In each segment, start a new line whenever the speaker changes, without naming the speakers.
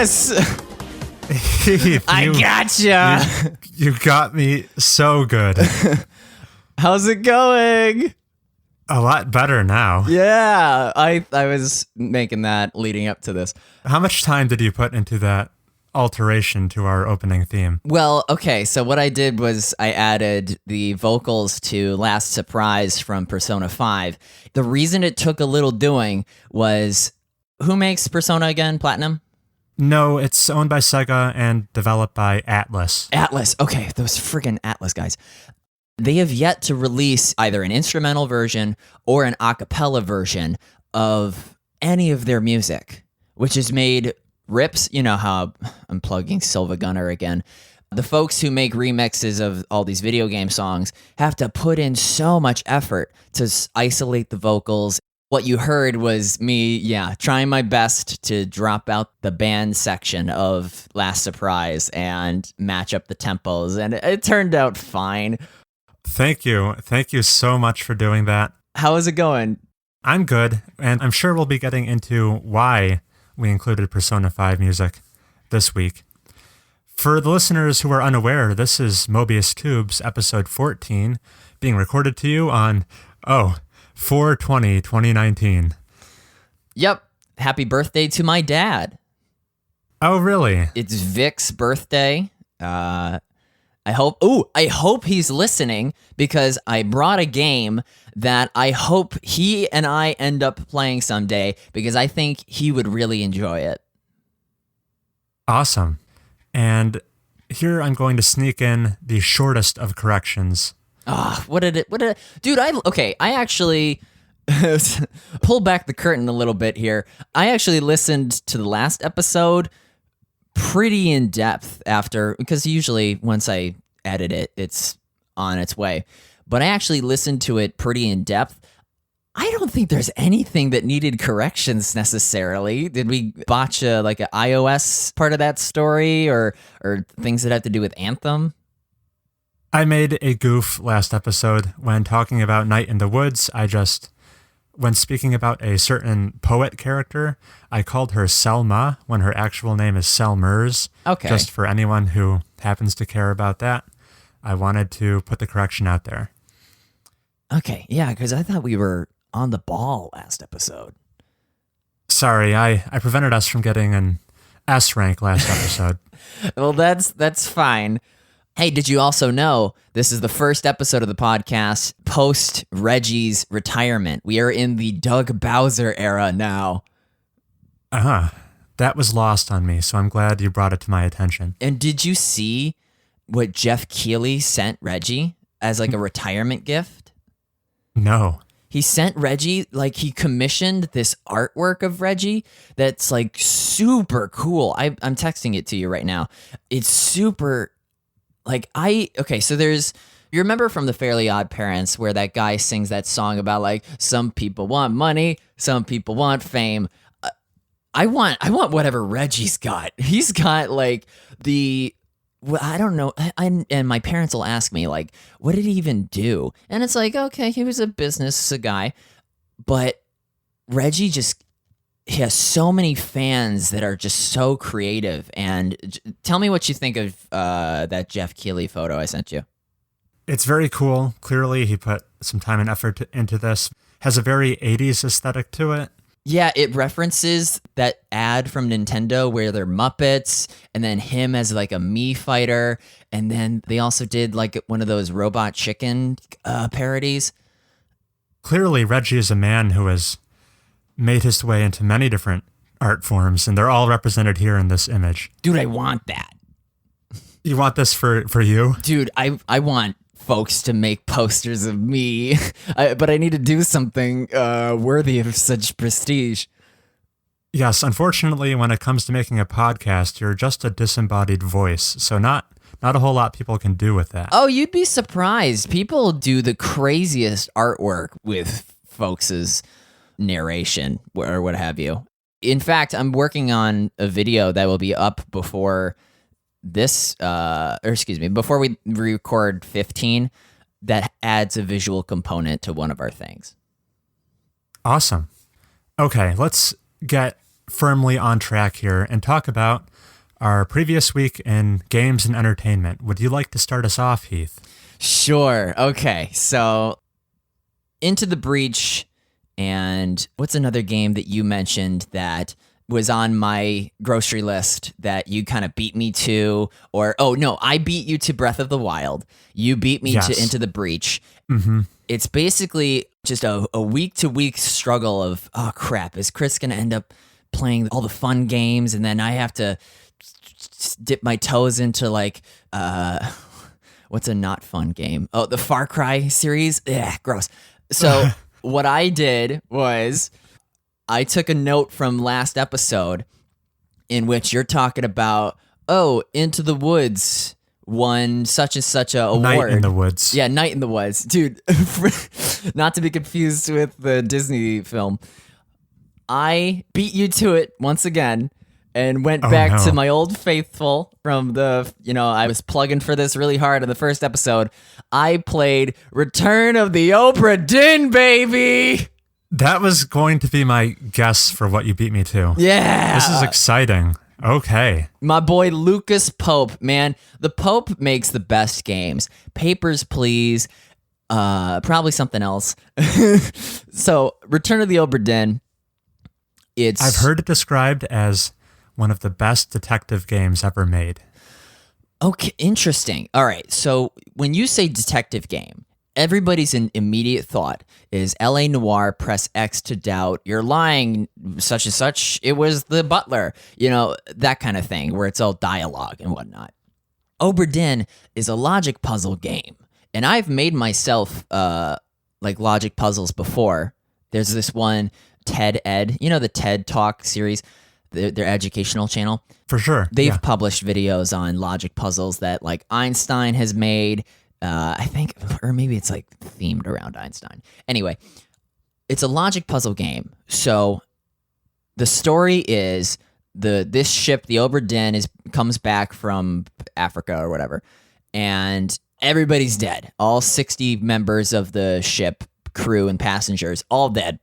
Yes!
Heath,
I gotcha!
You got me so good.
How's it going?
A lot better now.
Yeah, I was making that leading up to this.
How much time did you put into that alteration to our opening theme?
Well, okay, so what I did was I added the vocals to Last Surprise from Persona 5. The reason it took a little doing was, who makes Persona again? Platinum?
No, it's owned by Sega and developed by Atlas.
Atlas, okay, those friggin' Atlas guys. They have yet to release either an instrumental version or an a cappella version of any of their music, which has made rips, you know how I'm plugging Silva Gunner again. The folks who make remixes of all these video game songs have to put in so much effort to isolate the vocals. What you heard was me, trying my best to drop out the band section of Last Surprise and match up the tempos, and it turned out fine.
Thank you. Thank you so much for doing that.
How is it going?
I'm good, and I'm sure we'll be getting into why we included Persona 5 music this week. For the listeners who are unaware, this is Mobius Tubes, episode 14, being recorded to you on, 4/20/2019.
Yep. Happy birthday to my dad.
Oh, really?
It's Vic's birthday. I hope he's listening, because I brought a game that I hope he and I end up playing someday, because I think he would really enjoy it.
Awesome. And here I'm going to sneak in the shortest of corrections.
Dude, I actually pull back the curtain a little bit here. I actually listened to the last episode pretty in depth after, because usually once I edit it, it's on its way. But I actually listened to it pretty in depth. I don't think there's anything that needed corrections necessarily. Did we botch an iOS part of that story, or things that have to do with Anthem?
I made a goof last episode when talking about Night in the Woods. When speaking about a certain poet character, I called her Selma when her actual name is Selmers.
Okay.
Just for anyone who happens to care about that, I wanted to put the correction out there.
Okay, yeah, because I thought we were on the ball last episode.
Sorry, I prevented us from getting an S rank last episode.
Well, that's fine. Hey, did you also know this is the first episode of the podcast post Reggie's retirement? We are in the Doug Bowser era now.
That was lost on me, so I'm glad you brought it to my attention.
And did you see what Jeff Keighley sent Reggie as a retirement gift?
No.
He sent Reggie, he commissioned this artwork of Reggie that's super cool. I'm texting it to you right now. It's super, so there's, you remember from The Fairly Odd Parents where that guy sings that song about some people want money, some people want fame. I want whatever Reggie's got. He's got I don't know. And my parents will ask me, what did he even do? And it's okay, he was a business guy. But Reggie he has so many fans that are just so creative. And tell me what you think of that Jeff Keighley photo I sent you.
It's very cool. Clearly, he put some time and effort into this. Has a very 80s aesthetic to it.
Yeah, it references that ad from Nintendo where they're Muppets, and then him as a Mii fighter, and then they also did one of those Robot Chicken parodies.
Clearly, Reggie is a man who has made his way into many different art forms, and they're all represented here in this image.
Dude, I want that.
You want this for you?
Dude, I want folks to make posters of me, but I need to do something worthy of such prestige.
Yes, unfortunately, when it comes to making a podcast, you're just a disembodied voice, so not a whole lot people can do with that.
Oh, you'd be surprised. People do the craziest artwork with folks' narration or what have you. In fact, I'm working on a video that will be up before before we record 15, that adds a visual component to one of our things.
Awesome. Okay, let's get firmly on track here and talk about our previous week in games and entertainment. Would you like to start us off, Heath?
Sure. Okay. So, Into the Breach, and what's another game that you mentioned that was on my grocery list that you kind of beat me to? Or, oh, no, I beat you to Breath of the Wild. You beat me to Into the Breach.
Mm-hmm.
It's basically just a week-to-week struggle of, oh, crap, is Chris going to end up playing all the fun games, and then I have to dip my toes into, like, what's a not fun game? Oh, the Far Cry series? Yeah, gross. So what I did was I took a note from last episode in which you're talking about, oh, Into the Woods won such and such a award.
Night in the Woods.
Yeah, Night in the Woods. Dude, not to be confused with the Disney film. I beat you to it once again and went back to my old faithful from the, I was plugging for this really hard in the first episode. I played Return of the Obra Dinn, baby!
That was going to be my guess for what you beat me to.
Yeah!
This is exciting. Okay.
My boy Lucas Pope, man. The Pope makes the best games. Papers, Please. Probably something else. So, Return of the Obra Dinn.
I've heard it described as one of the best detective games ever made.
Okay, interesting. All right, so when you say detective game, everybody's immediate thought is L.A. Noire, press X to doubt, you're lying, such and such, it was the butler, that kind of thing, where it's all dialogue and whatnot. Obra Dinn is a logic puzzle game, and I've made myself logic puzzles before. There's this one, TED Ed, the TED Talk series, their educational channel.
For sure.
They've published videos on logic puzzles that Einstein has made, I think, or maybe it's themed around Einstein. Anyway, it's a logic puzzle game. So the story is this ship, the Obra Dinn, comes back from Africa or whatever, and everybody's dead. All 60 members of the ship, crew and passengers, all dead.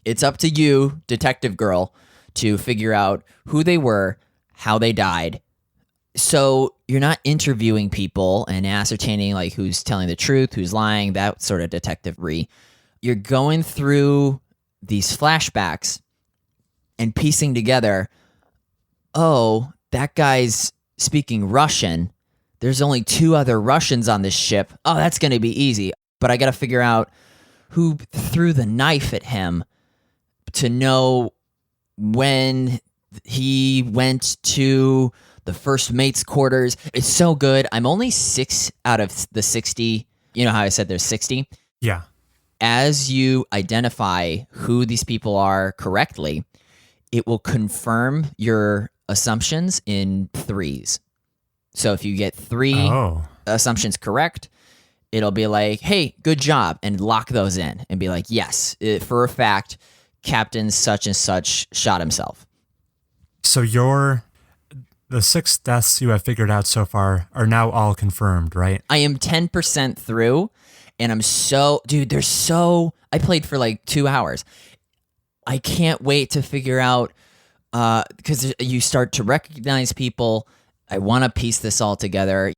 It's up to you, detective girl, to figure out who they were, how they died. So you're not interviewing people and ascertaining who's telling the truth, who's lying, that sort of detective-y. You're going through these flashbacks and piecing together, oh, that guy's speaking Russian. There's only 2 other Russians on this ship. Oh, that's going to be easy. But I got to figure out who threw the knife at him to know when he went to the first mate's quarters. It's so good. I'm only 6 out of the 60. You know how I said there's 60?
Yeah.
As you identify who these people are correctly, it will confirm your assumptions in 3s. So if you get 3 assumptions correct, it'll be like, hey, good job, and lock those in and be like, yes, for a fact, Captain such and such shot himself.
So the 6 deaths you have figured out so far are now all confirmed, right?
I am 10% through, and I'm I played for 2 hours. I can't wait to figure out, because you start to recognize people. I want to piece this all together.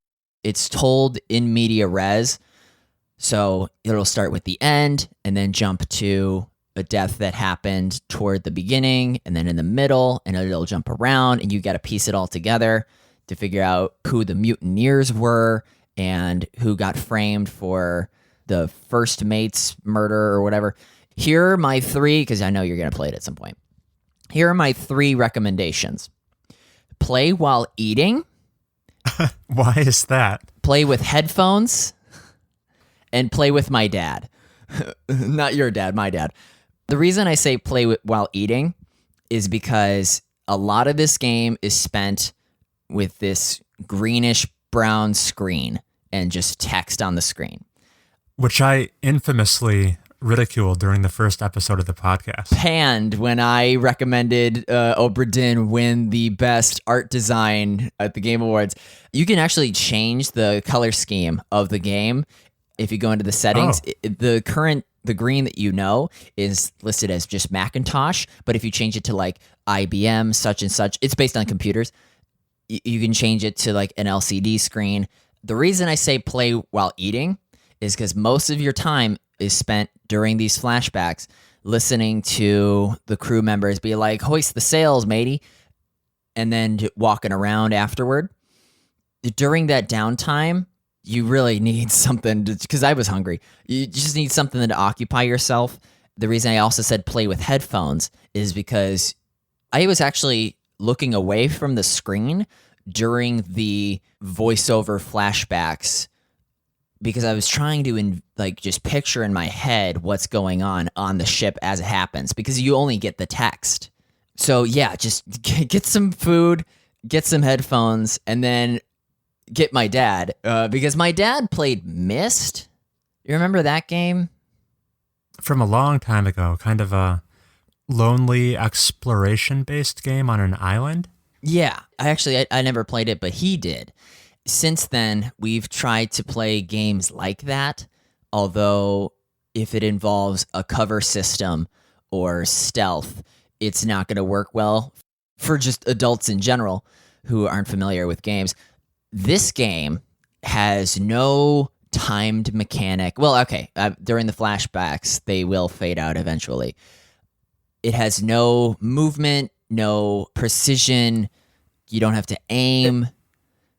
It's told in media res, so it'll start with the end and then jump to a death that happened toward the beginning and then in the middle, and it'll jump around, and you got to piece it all together to figure out who the mutineers were and who got framed for the first mate's murder or whatever. Here are my 3, because I know you're going to play it at some point. Here are my 3 recommendations. Play while eating.
Why is that?
Play with headphones, and play with my dad. Not your dad, my dad. The reason I say play while eating is because a lot of this game is spent with this greenish brown screen and just text on the screen.
Which I infamously ridiculed during the first episode of the podcast.
Panned when I recommended Obra Dinn win the best art design at the Game Awards. You can actually change the color scheme of the game if you go into the settings. The green that is listed as just Macintosh, but if you change it to IBM such and such, it's based on computers. You can change it to like an LCD screen. The reason I say play while eating is because most of your time is spent during these flashbacks listening to the crew members be like, hoist the sails, matey, and then walking around afterward. During that downtime, you really need something because I was hungry. You just need something to occupy yourself. The reason I also said play with headphones is because I was actually looking away from the screen during the voiceover flashbacks because I was trying to just picture in my head what's going on the ship as it happens because you only get the text. So yeah, just get some food, get some headphones, and then get my dad because my dad played Myst. You remember that game?
From a long time ago, kind of a lonely exploration-based game on an island.
Yeah, I never played it, but he did. Since then, we've tried to play games like that, although if it involves a cover system or stealth, it's not going to work well for just adults in general who aren't familiar with games. This game has no timed mechanic. Well, okay, during the flashbacks, they will fade out eventually. It has no movement, no precision. You don't have to aim.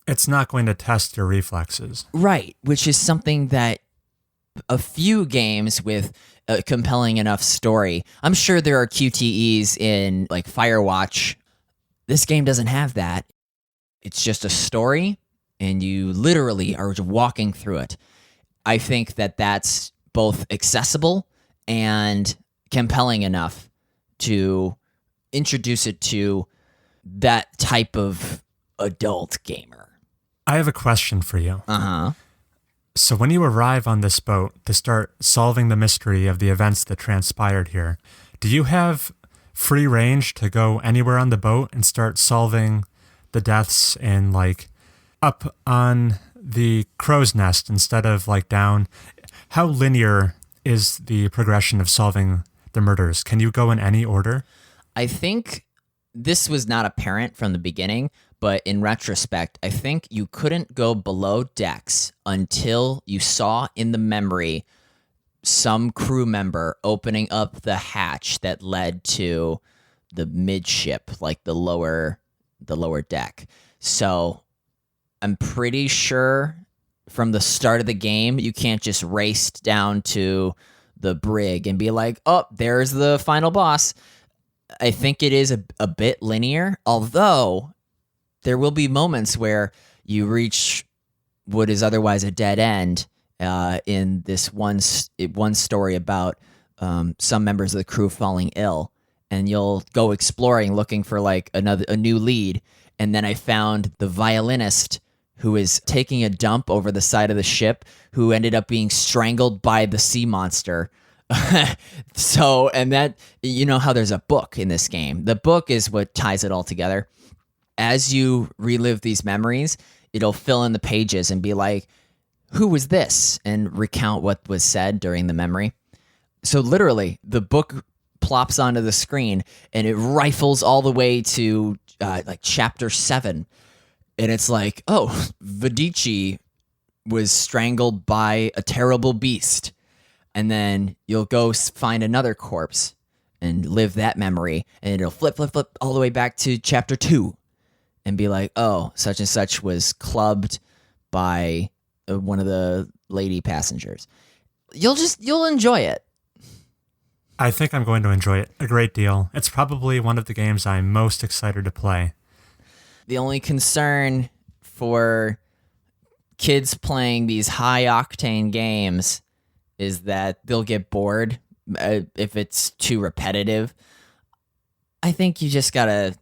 It's not going to test your reflexes.
Right, which is something that a few games with a compelling enough story. I'm sure there are QTEs in like Firewatch. This game doesn't have that. It's just a story, and you literally are walking through it. I think that that's both accessible and compelling enough to introduce it to that type of adult gamer.
I have a question for you.
Uh-huh.
So when you arrive on this boat to start solving the mystery of the events that transpired here, do you have free range to go anywhere on the boat and start solving the deaths and like up on the crow's nest instead of like down? How linear is the progression of solving the murders? Can you go in any order?
I think this was not apparent from the beginning, but in retrospect, I think you couldn't go below decks until you saw in the memory some crew member opening up the hatch that led to the midship, like the lower deck. So I'm pretty sure from the start of the game, you can't just race down to the brig and be like, oh, there's the final boss. I think it is a bit linear, although there will be moments where you reach what is otherwise a dead end in this one story about some members of the crew falling ill, and you'll go exploring looking for like a new lead. And then I found the violinist who is taking a dump over the side of the ship, who ended up being strangled by the sea monster. So, and that, you know how there's a book in this game. The book is what ties it all together. As you relive these memories, it'll fill in the pages and be like, who was this? And recount what was said during the memory. So literally, the book plops onto the screen and it rifles all the way to like chapter 7. And it's like, oh, Vidici was strangled by a terrible beast. And then you'll go find another corpse and live that memory. And it'll flip all the way back to chapter 2 and be like, oh, such and such was clubbed by one of the lady passengers. You'll enjoy it.
I think I'm going to enjoy it a great deal. It's probably one of the games I'm most excited to play.
The only concern for kids playing these high-octane games is that they'll get bored if it's too repetitive. I think you just gotta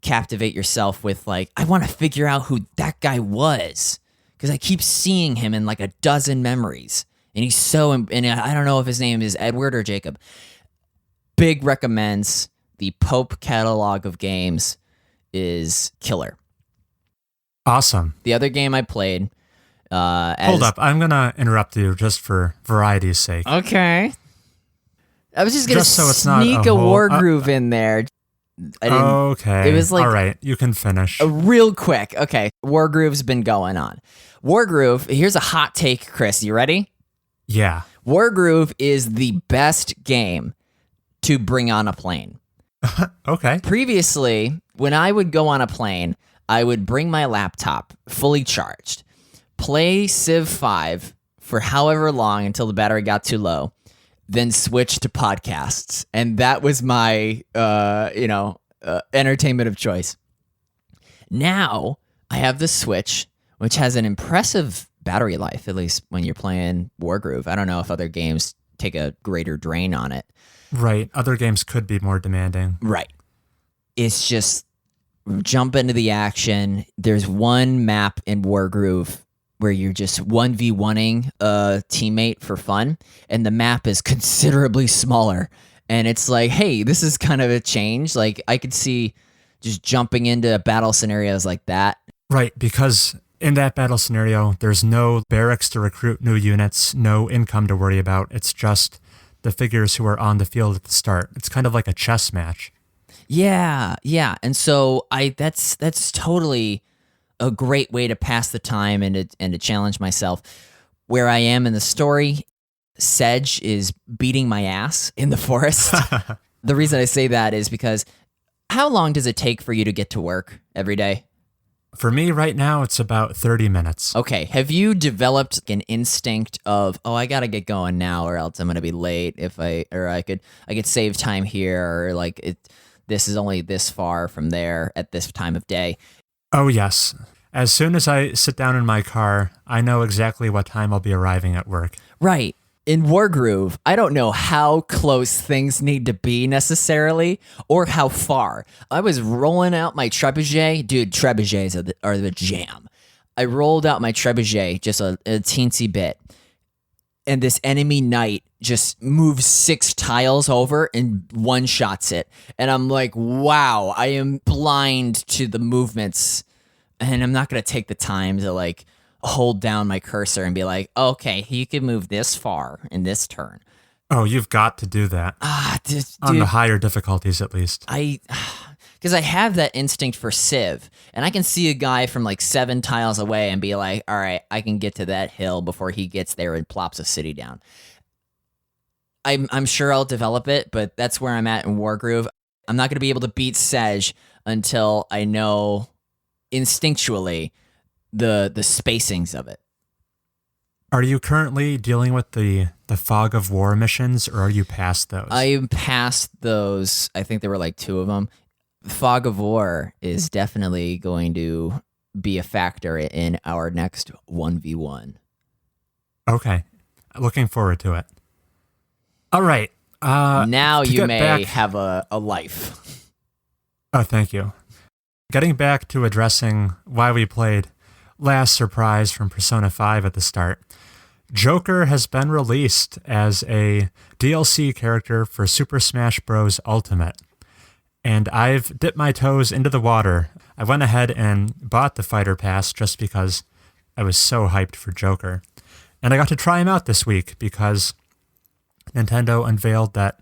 captivate yourself with like, I want to figure out who that guy was because I keep seeing him in like a dozen memories, and he's so. And I don't know if his name is Edward or Jacob. Big recommends. The Pope catalog of games is killer.
Awesome.
The other game I played.
Hold up. I'm going to interrupt you just for variety's sake.
Okay. I was just going to
so it's not
sneak a Wargroove in there. I didn't.
Okay.
It was like
all right. You can finish.
real quick. Okay, Wargroove's been going on. Wargroove. Here's a hot take, Chris. You ready?
Yeah.
Wargroove is the best game to bring on a plane.
Okay.
Previously, when I would go on a plane, I would bring my laptop fully charged, play Civ 5 for however long until the battery got too low, then switch to podcasts. And that was my, entertainment of choice. Now I have the Switch, which has an impressive battery life, at least when you're playing Wargroove. I don't know if other games take a greater drain on it.
Right. Other games could be more demanding.
Right. It's just jump into the action. There's one map in Wargroove where you're just 1v1ing a teammate for fun, and the map is considerably smaller. And it's like, hey, this is kind of a change. Like, I could see just jumping into battle scenarios like that.
Right, because in that battle scenario, there's no barracks to recruit new units, no income to worry about. It's just the figures who are on the field at the start. It's kind of like a chess match.
Yeah. And so that's totally a great way to pass the time and to challenge myself. Where I am in the story, Sedge is beating my ass in the forest. The reason I say that is because how long does it take for you to get to work every day?
For me right now, it's about 30 minutes.
Okay. Have you developed an instinct of, I got to get going now or else I'm going to be late I could save time here, or like this is only this far from there at this time of day?
Oh, yes. As soon as I sit down in my car, I know exactly what time I'll be arriving at work.
Right. In Wargroove, I don't know how close things need to be necessarily or how far. I was rolling out my trebuchet. Dude, trebuchets are the jam. I rolled out my trebuchet just a teensy bit, and this enemy knight just moves 6 tiles over and one-shots it. And I'm like, wow, I am blind to the movements, and I'm not going to take the time to like hold down my cursor and be like, okay, you can move this far in this turn.
Oh, you've got to do that. On the higher difficulties, at least.
Because I have that instinct for Civ, and I can see a guy from like 7 tiles away and be like, all right, I can get to that hill before he gets there and plops a city down. I'm sure I'll develop it, but that's where I'm at in Wargroove. I'm not going to be able to beat Sedge until I know instinctually the spacings of it.
Are you currently dealing with the Fog of War missions, or are you past those?
I'm past those. I think there were like 2 of them. Fog of War is definitely going to be a factor in our next 1v1.
Okay. Looking forward to it. All right.
Now you may have a life.
Oh, thank you. Getting back to addressing why we played last surprise from Persona 5 at the start, Joker has been released as a DLC character for Super Smash Bros. Ultimate. And I've dipped my toes into the water. I went ahead and bought the Fighter Pass just because I was so hyped for Joker. And I got to try him out this week because Nintendo unveiled that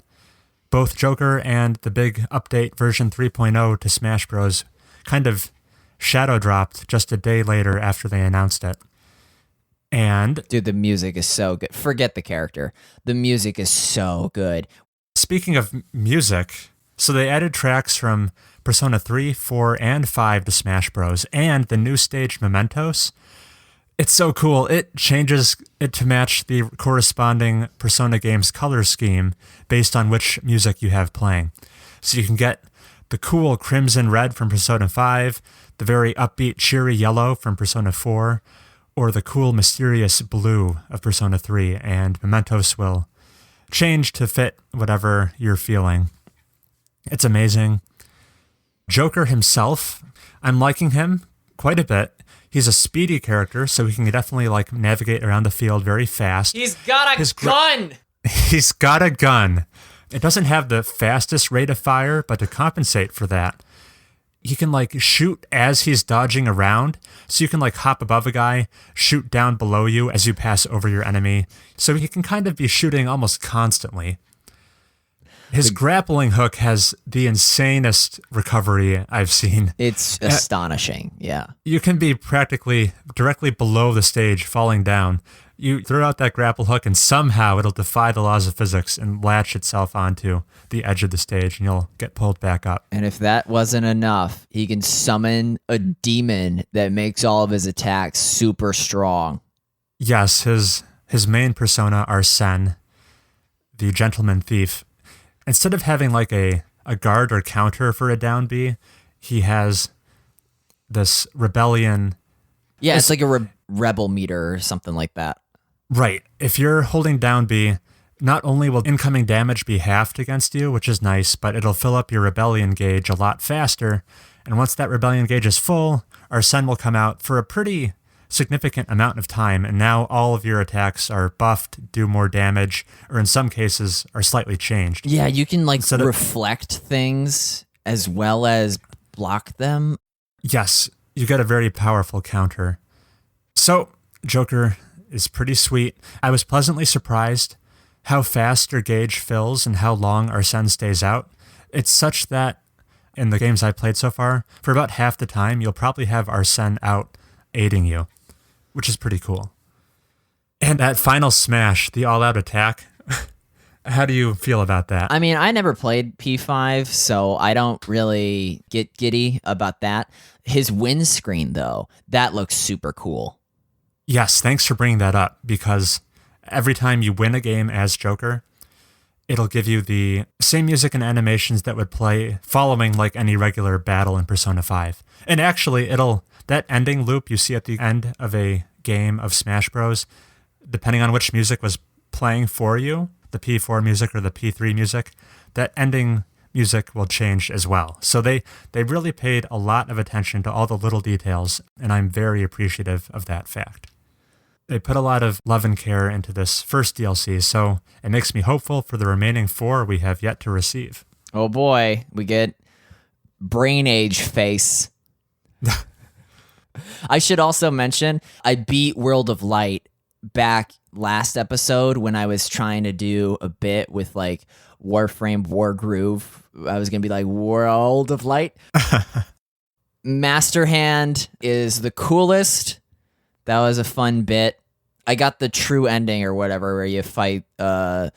both Joker and the big update version 3.0 to Smash Bros. Kind of shadow dropped just a day later after they announced it. And
dude, the music is so good. Forget the character. The music is so good.
Speaking of music, so they added tracks from Persona 3, 4, and 5 to Smash Bros. And the new stage Mementos. It's so cool. It changes it to match the corresponding Persona game's color scheme based on which music you have playing. So you can get the cool crimson red from Persona 5, the very upbeat cheery yellow from Persona 4, or the cool mysterious blue of Persona 3, and Mementos will change to fit whatever you're feeling. It's amazing. Joker himself, I'm liking him quite a bit. He's a speedy character, so he can definitely like navigate around the field very fast.
He's got a gun!
He's got a gun. It doesn't have the fastest rate of fire, but to compensate for that, he can like shoot as he's dodging around. So you can like hop above a guy, shoot down below you as you pass over your enemy. So he can kind of be shooting almost constantly. His grappling hook has the insanest recovery I've seen.
It's astonishing. Yeah.
You can be practically directly below the stage falling down. You throw out that grapple hook and somehow it'll defy the laws of physics and latch itself onto the edge of the stage and you'll get pulled back up.
And if that wasn't enough, he can summon a demon that makes all of his attacks super strong.
Yes, his main persona, Arsene, the gentleman thief, instead of having like a guard or counter for a down B, he has this rebellion.
Yeah, it's like a rebel meter or something like that.
Right. If you're holding down B, not only will incoming damage be halved against you, which is nice, but it'll fill up your rebellion gauge a lot faster. And once that rebellion gauge is full, Arsene will come out for a pretty significant amount of time, and now all of your attacks are buffed, do more damage, or in some cases are slightly changed.
Yeah, you can like reflect things as well as block them.
Yes, you get a very powerful counter. So, Joker is pretty sweet. I was pleasantly surprised how fast your gauge fills and how long Arsene stays out. It's such that in the games I played so far, for about half the time, you'll probably have Arsene out aiding you, which is pretty cool. And that final smash, the all-out attack, how do you feel about that?
I mean, I never played P5, so I don't really get giddy about that. His windscreen, though, that looks super cool.
Yes, thanks for bringing that up, because every time you win a game as Joker, it'll give you the same music and animations that would play following like any regular battle in Persona 5. And actually, that ending loop you see at the end of a game of Smash Bros., depending on which music was playing for you, the P4 music or the P3 music, that ending music will change as well. So they really paid a lot of attention to all the little details, and I'm very appreciative of that fact. They put a lot of love and care into this first DLC, so it makes me hopeful for the remaining 4 we have yet to receive.
Oh boy, we get Brain Age face. I should also mention, I beat World of Light back last episode when I was trying to do a bit with like Warframe, Wargroove. I was going to be like, World of Light. Master Hand is the coolest. That was a fun bit. I got the true ending or whatever where you fight the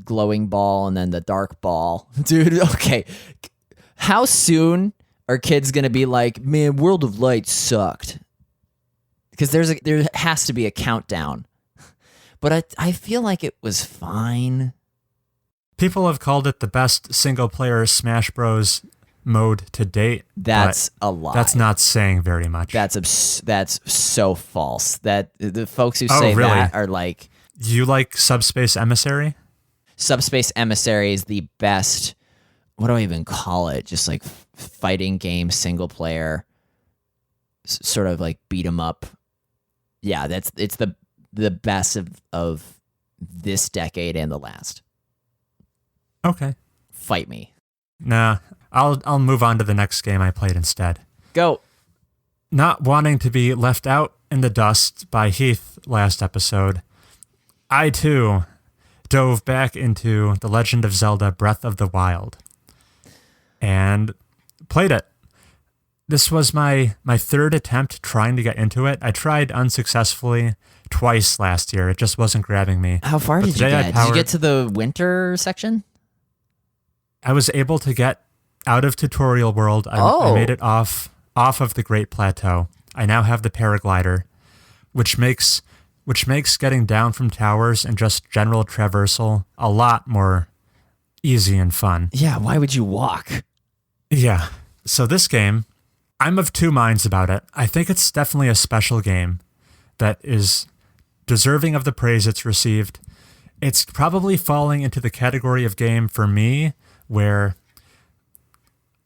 glowing ball and then the dark ball. Dude, okay. How soon are kids going to be like, man, World of Light sucked? Because there has to be a countdown. But I feel like it was fine.
People have called it the best single-player Smash Bros. Mode to date.
That's a lie.
That's not saying very much.
That's so false. That the folks who say
really?
that are like...
You like Subspace Emissary?
Subspace Emissary is the best... What do I even call it? Just like fighting game, single player, sort of like beat 'em up. Yeah, it's the best of this decade and the last.
Okay.
Fight me.
Nah, I'll move on to the next game I played instead.
Go.
Not wanting to be left out in the dust by Heath last episode, I too dove back into The Legend of Zelda Breath of the Wild and played it. This was my third attempt trying to get into it. I tried unsuccessfully twice last year. It just wasn't grabbing me.
How far did you get? Did you get to the winter section?
I was able to get out of tutorial world. I made it off of the Great Plateau. I now have the paraglider, which makes getting down from towers and just general traversal a lot more easy and fun.
Yeah, why would you walk?
Yeah. So this game, I'm of two minds about it. I think it's definitely a special game that is deserving of the praise it's received. It's probably falling into the category of game for me where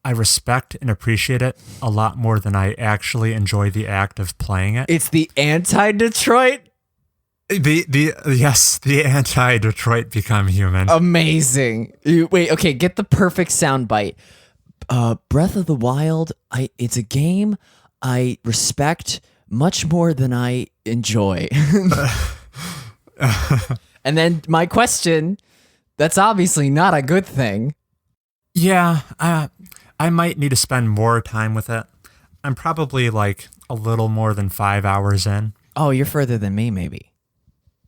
I respect and appreciate it a lot more than I actually enjoy the act of playing it.
It's the anti-Detroit?
The anti-Detroit Become Human.
Amazing. Wait, okay, get the perfect soundbite. Breath of the Wild, it's a game I respect much more than I enjoy. And then my question, That's obviously not a good thing.
Yeah, I might need to spend more time with it. I'm probably like a little more than 5 hours in.
Oh, you're further than me, maybe.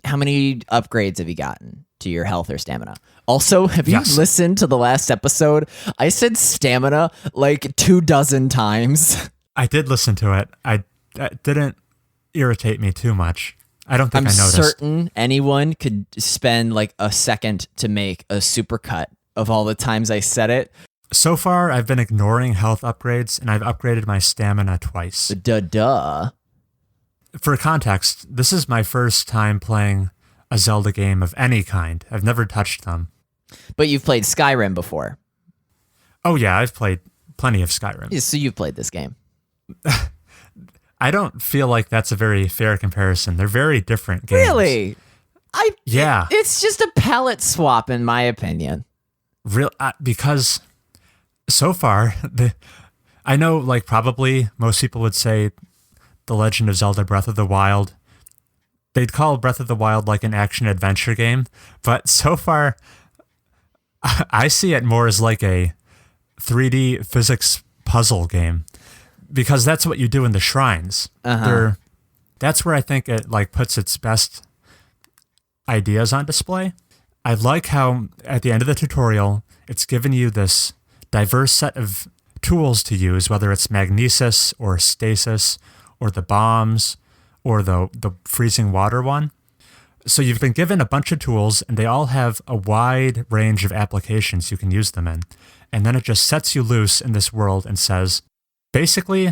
How many upgrades have you gotten to your health or stamina? Also, have you listened to the last episode? I said stamina like 24 times.
I did listen to it. It didn't irritate me too much. I don't think I noticed.
I'm certain anyone could spend like a second to make a supercut of all the times I said it.
So far, I've been ignoring health upgrades, and I've upgraded my stamina twice.
Duh.
For context, this is my first time playing a Zelda game of any kind. I've never touched them.
But you've played Skyrim before.
Oh yeah, I've played plenty of Skyrim.
Yeah, so you've played this game.
I don't feel like that's a very fair comparison. They're very different games.
Really?
Yeah.
It's just a palette swap, in my opinion.
Because so far, I know like probably most people would say The Legend of Zelda Breath of the Wild. They'd call Breath of the Wild like an action-adventure game, but so far, I see it more as like a 3D physics puzzle game, because that's what you do in the shrines. That's where I think it like puts its best ideas on display. I like how at the end of the tutorial, it's given you this diverse set of tools to use, whether it's magnesis or stasis or the bombs or the freezing water one. So you've been given a bunch of tools, and they all have a wide range of applications you can use them in. And then it just sets you loose in this world and says, basically,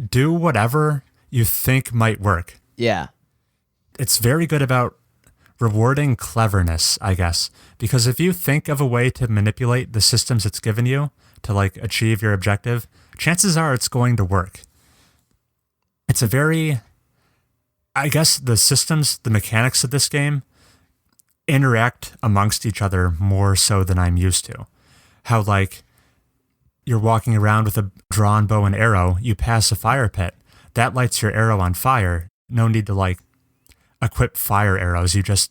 do whatever you think might work.
Yeah.
It's very good about rewarding cleverness, I guess, because if you think of a way to manipulate the systems it's given you to like achieve your objective, chances are it's going to work. It's a very, I guess the systems, the mechanics of this game interact amongst each other more so than I'm used to. How like you're walking around with a drawn bow and arrow, you pass a fire pit, that lights your arrow on fire. No need to like equip fire arrows. You just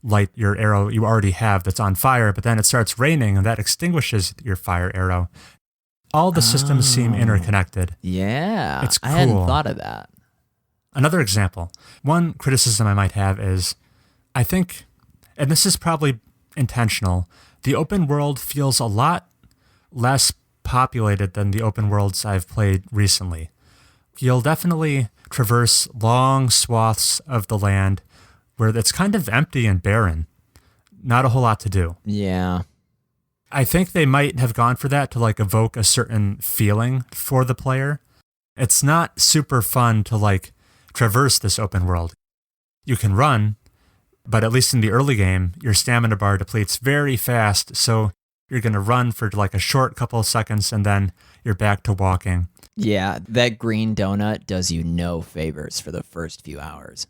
light your arrow you already have that's on fire, but then it starts raining and that extinguishes your fire arrow. All the systems seem interconnected.
Yeah.
It's cool.
I hadn't thought of that.
Another example, one criticism I might have is, I think, and this is probably intentional, the open world feels a lot less populated than the open worlds I've played recently. You'll definitely traverse long swaths of the land where it's kind of empty and barren. Not a whole lot to do.
Yeah.
I think they might have gone for that to like evoke a certain feeling for the player. It's not super fun to like traverse this open world. You can run, but at least in the early game, your stamina bar depletes very fast, so you're going to run for like a short couple of seconds and then you're back to walking.
Yeah, that green donut does you no favors for the first few hours.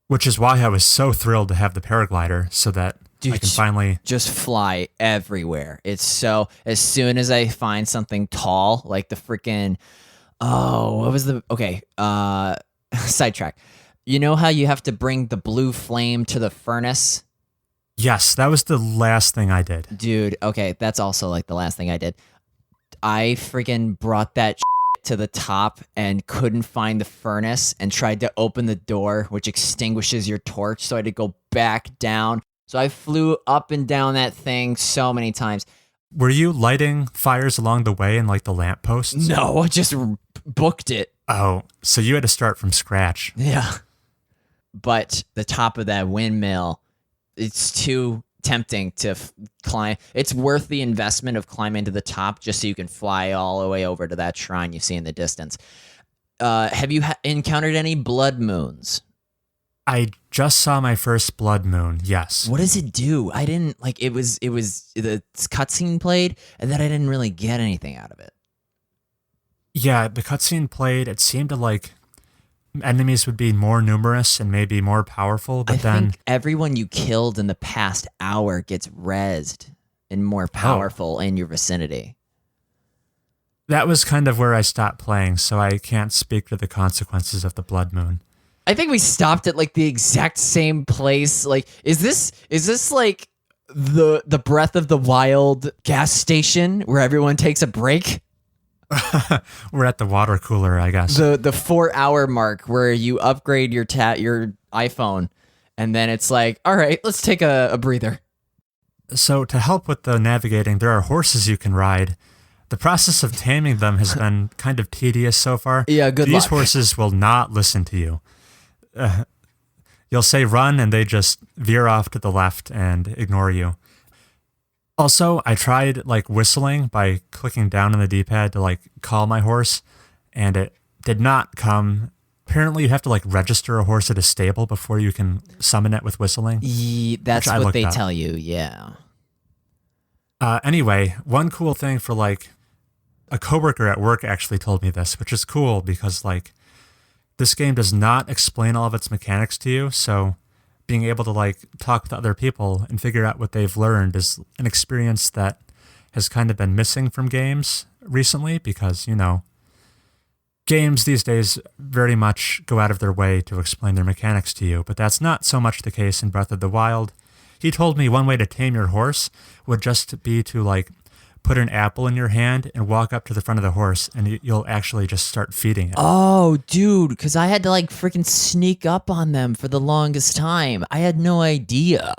Which is why I was so thrilled to have the paraglider so that I can finally
just fly everywhere. It's so, as soon as I find something tall, like the freaking, sidetrack. You know how you have to bring the blue flame to the furnace?
Yes, that was the last thing I did.
Dude, okay, that's also like the last thing I did. I freaking brought that to the top and couldn't find the furnace and tried to open the door, which extinguishes your torch, so I had to go back down. So I flew up and down that thing so many times.
Were you lighting fires along the way in like the lampposts?
No, I just booked it.
Oh, so you had to start from scratch.
Yeah. But the top of that windmill, it's too tempting to climb. It's worth the investment of climbing to the top just so you can fly all the way over to that shrine you see in the distance. Have you encountered any blood moons?
I just saw my first blood moon, yes.
What does it do? I didn't, like, it was the cutscene played, and then I didn't really get anything out of it.
Yeah, the cutscene played, it seemed to like enemies would be more numerous and maybe more powerful, but
I think everyone you killed in the past hour gets rezzed and more powerful in your vicinity.
That was kind of where I stopped playing, so I can't speak to the consequences of the blood moon.
I think we stopped at like the exact same place. Like, is this like the Breath of the Wild gas station where everyone takes a break.
We're at the water cooler, I guess.
The 4-hour mark where you upgrade your iPhone, and then it's like, all right, let's take a breather.
So to help with the navigating, there are horses you can ride. The process of taming them has been kind of tedious so far.
Yeah, good luck.
These horses will not listen to you. You'll say run, and they just veer off to the left and ignore you. Also, I tried like whistling by clicking down on the D-pad to like call my horse, and it did not come. Apparently, you have to like register a horse at a stable before you can summon it with whistling.
That's what they tell you, yeah.
Anyway, one cool thing for like a coworker at work actually told me this, which is cool because like this game does not explain all of its mechanics to you, so being able to like talk with other people and figure out what they've learned is an experience that has kind of been missing from games recently because, you know, games these days very much go out of their way to explain their mechanics to you, but that's not so much the case in Breath of the Wild. He told me one way to tame your horse would just be to like put an apple in your hand and walk up to the front of the horse, and you'll actually just start feeding it.
Oh, dude, because I had to like freaking sneak up on them for the longest time. I had no idea.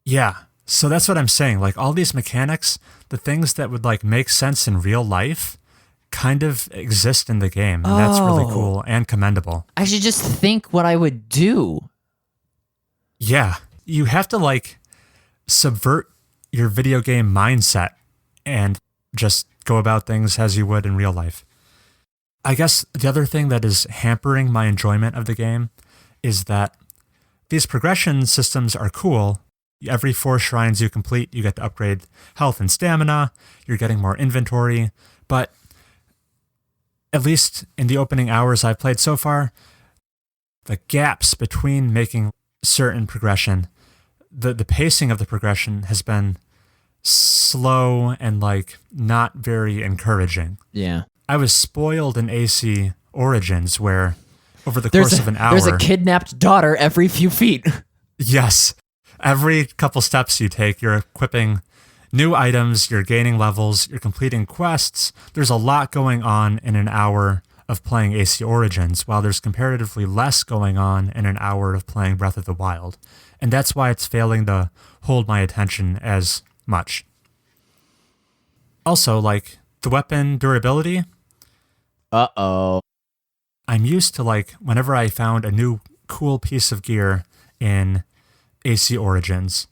Yeah, so that's what I'm saying. Like all these mechanics, the things that would like make sense in real life kind of exist in the game, and that's really cool and commendable.
I should just think what I would do.
Yeah, you have to like subvert your video game mindset and just go about things as you would in real life. I guess the other thing that is hampering my enjoyment of the game is that these progression systems are cool. Every 4 shrines you complete, you get to upgrade health and stamina, you're getting more inventory, but at least in the opening hours I've played so far, the gaps between making certain progression, the pacing of the progression has been slow and like not very encouraging.
Yeah.
I was spoiled in AC Origins where over the course of an hour...
There's a kidnapped daughter every few feet.
Yes. Every couple steps you take, you're equipping new items, you're gaining levels, you're completing quests. There's a lot going on in an hour of playing AC Origins, while there's comparatively less going on in an hour of playing Breath of the Wild. And that's why it's failing to hold my attention as much. Also, like, the weapon durability.
Uh-oh.
I'm used to, like, whenever I found a new cool piece of gear in AC Origins,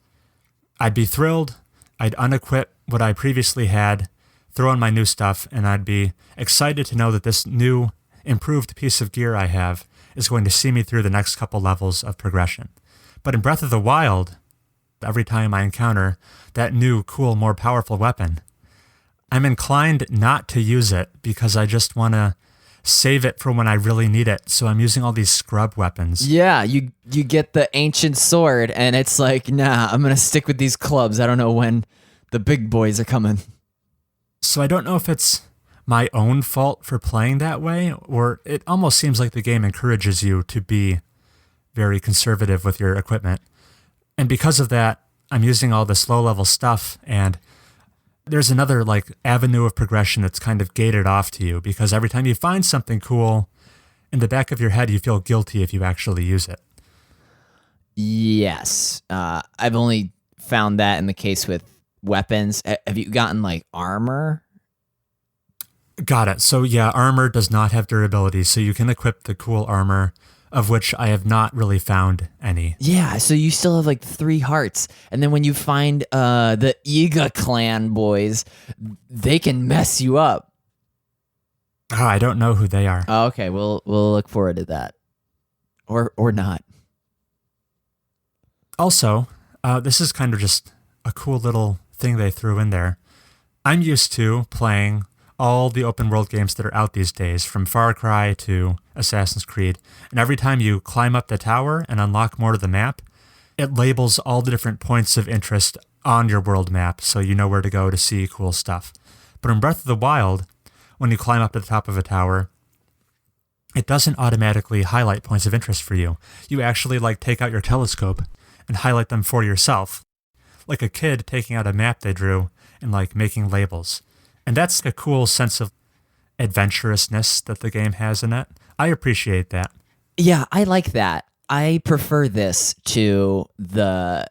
I'd be thrilled, I'd unequip what I previously had, throw in my new stuff, and I'd be excited to know that this new, improved piece of gear I have is going to see me through the next couple levels of progression. But in Breath of the Wild, every time I encounter that new, cool, more powerful weapon, I'm inclined not to use it because I just want to save it for when I really need it. So I'm using all these scrub weapons.
Yeah, you get the ancient sword, and it's like, nah, I'm going to stick with these clubs. I don't know when the big boys are coming.
So I don't know if it's my own fault for playing that way, or it almost seems like the game encourages you to be very conservative with your equipment. And because of that, I'm using all this low-level stuff, and there's another like avenue of progression that's kind of gated off to you, because every time you find something cool, in the back of your head, you feel guilty if you actually use it.
Yes. I've only found that in the case with weapons. Have you gotten like armor?
Got it. So yeah, armor does not have durability, so you can equip the cool armor, of which I have not really found any.
Yeah, so you still have like 3 hearts. And then when you find the Iga clan boys, they can mess you up.
Oh, I don't know who they are.
Oh, okay, we'll look forward to that. Or not.
Also, this is kind of just a cool little thing they threw in there. I'm used to playing all the open world games that are out these days, from Far Cry to Assassin's Creed. And every time you climb up the tower and unlock more of the map, it labels all the different points of interest on your world map so you know where to go to see cool stuff. But in Breath of the Wild, when you climb up to the top of a tower, it doesn't automatically highlight points of interest for you. You actually like take out your telescope and highlight them for yourself. like a kid taking out a map they drew and like making labels. And that's a cool sense of adventurousness that the game has in it. I appreciate that.
Yeah, I like that. I prefer this to the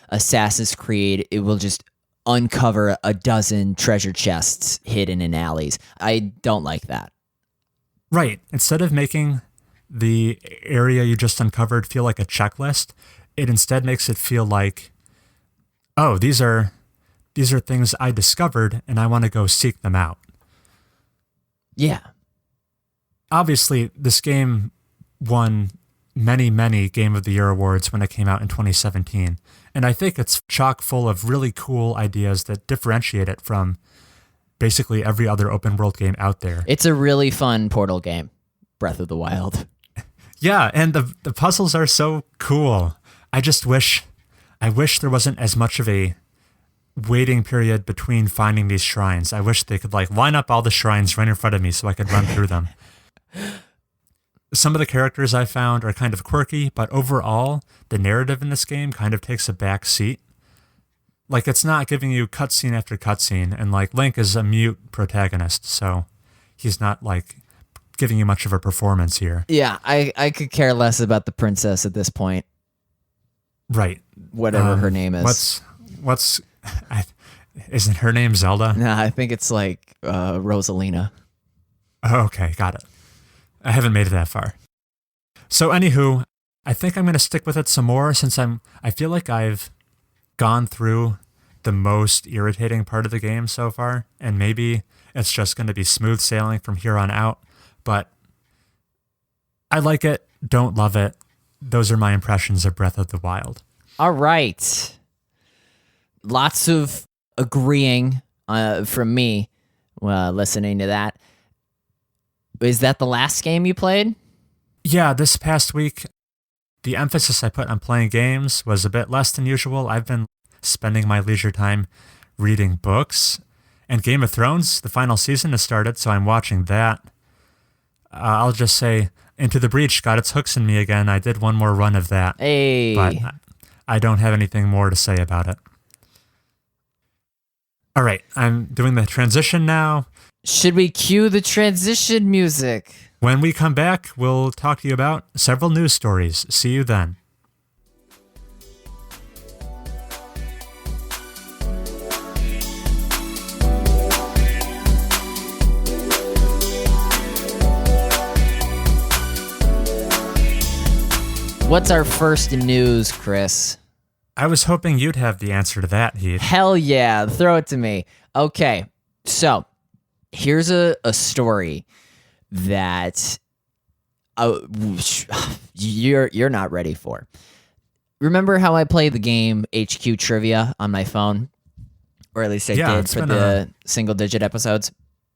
Assassin's Creed. It will just uncover a dozen treasure chests hidden in alleys. I don't like that.
Right. Instead of making the area you just uncovered feel like a checklist, it instead makes it feel like, oh, these are things I discovered and I want to go seek them out.
Yeah.
Obviously, this game won many, many Game of the Year awards when it came out in 2017. And I think it's chock full of really cool ideas that differentiate it from basically every other open world game out there.
It's a really fun Portal game, Breath of the Wild.
Yeah, and the puzzles are so cool. I wish there wasn't as much of a waiting period between finding these shrines. I wish they could like line up all the shrines right in front of me so I could run through them. Some of the characters I found are kind of quirky, but overall, the narrative in this game kind of takes a back seat. Like, it's not giving you cutscene after cutscene, and like Link is a mute protagonist, so he's not like giving you much of a performance here.
Yeah, I could care less about the princess at this point.
Right.
Whatever her name is.
Isn't her name Zelda?
Nah, I think it's like Rosalina.
Oh, okay, got it. I haven't made it that far. So anywho, I think I'm going to stick with it some more since I feel like I've gone through the most irritating part of the game so far, and maybe it's just going to be smooth sailing from here on out, but I like it, don't love it. Those are my impressions of Breath of the Wild.
All right. Lots of agreeing from me listening to that. Is that the last game you played?
Yeah, this past week, the emphasis I put on playing games was a bit less than usual. I've been spending my leisure time reading books. And Game of Thrones, the final season has started, so I'm watching that. I'll just say, Into the Breach got its hooks in me again. I did one more run of that.
Hey.
But I don't have anything more to say about it. All right, I'm doing the transition now.
Should we cue the transition music?
When we come back, we'll talk to you about several news stories. See you then.
What's our first news, Chris?
I was hoping you'd have the answer to that, Heath.
Hell yeah, throw it to me. Okay, so here's a story that you're not ready for. Remember how I play the game HQ Trivia on my phone? Or at least I did for the single-digit episodes.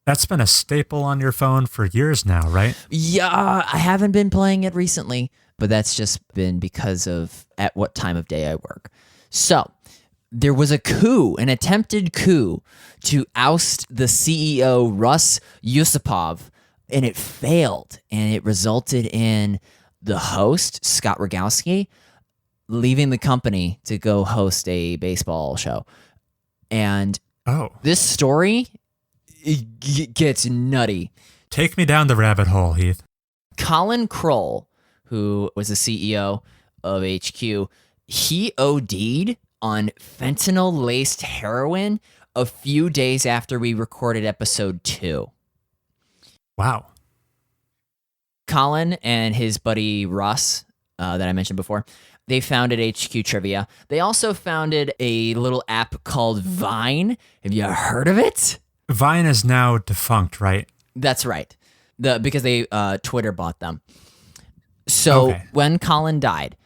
That's been a staple on your phone for years now, right?
Yeah, I haven't been playing it recently, but that's just been because of at what time of day I work. So, there was a coup, an attempted coup to oust the CEO, Russ Yusupov, and it failed. And it resulted in the host, Scott Rogowski, leaving the company to go host a baseball show. And this story gets nutty.
Take me down the rabbit hole, Heath.
Colin Kroll, who was the CEO of HQ, he OD'd on fentanyl-laced heroin a few days after we recorded episode 2.
Wow.
Colin and his buddy Russ, that I mentioned before, they founded HQ Trivia. They also founded a little app called Vine. Have you heard of it?
Vine is now defunct, right?
That's right. Because they Twitter bought them. So when Colin died,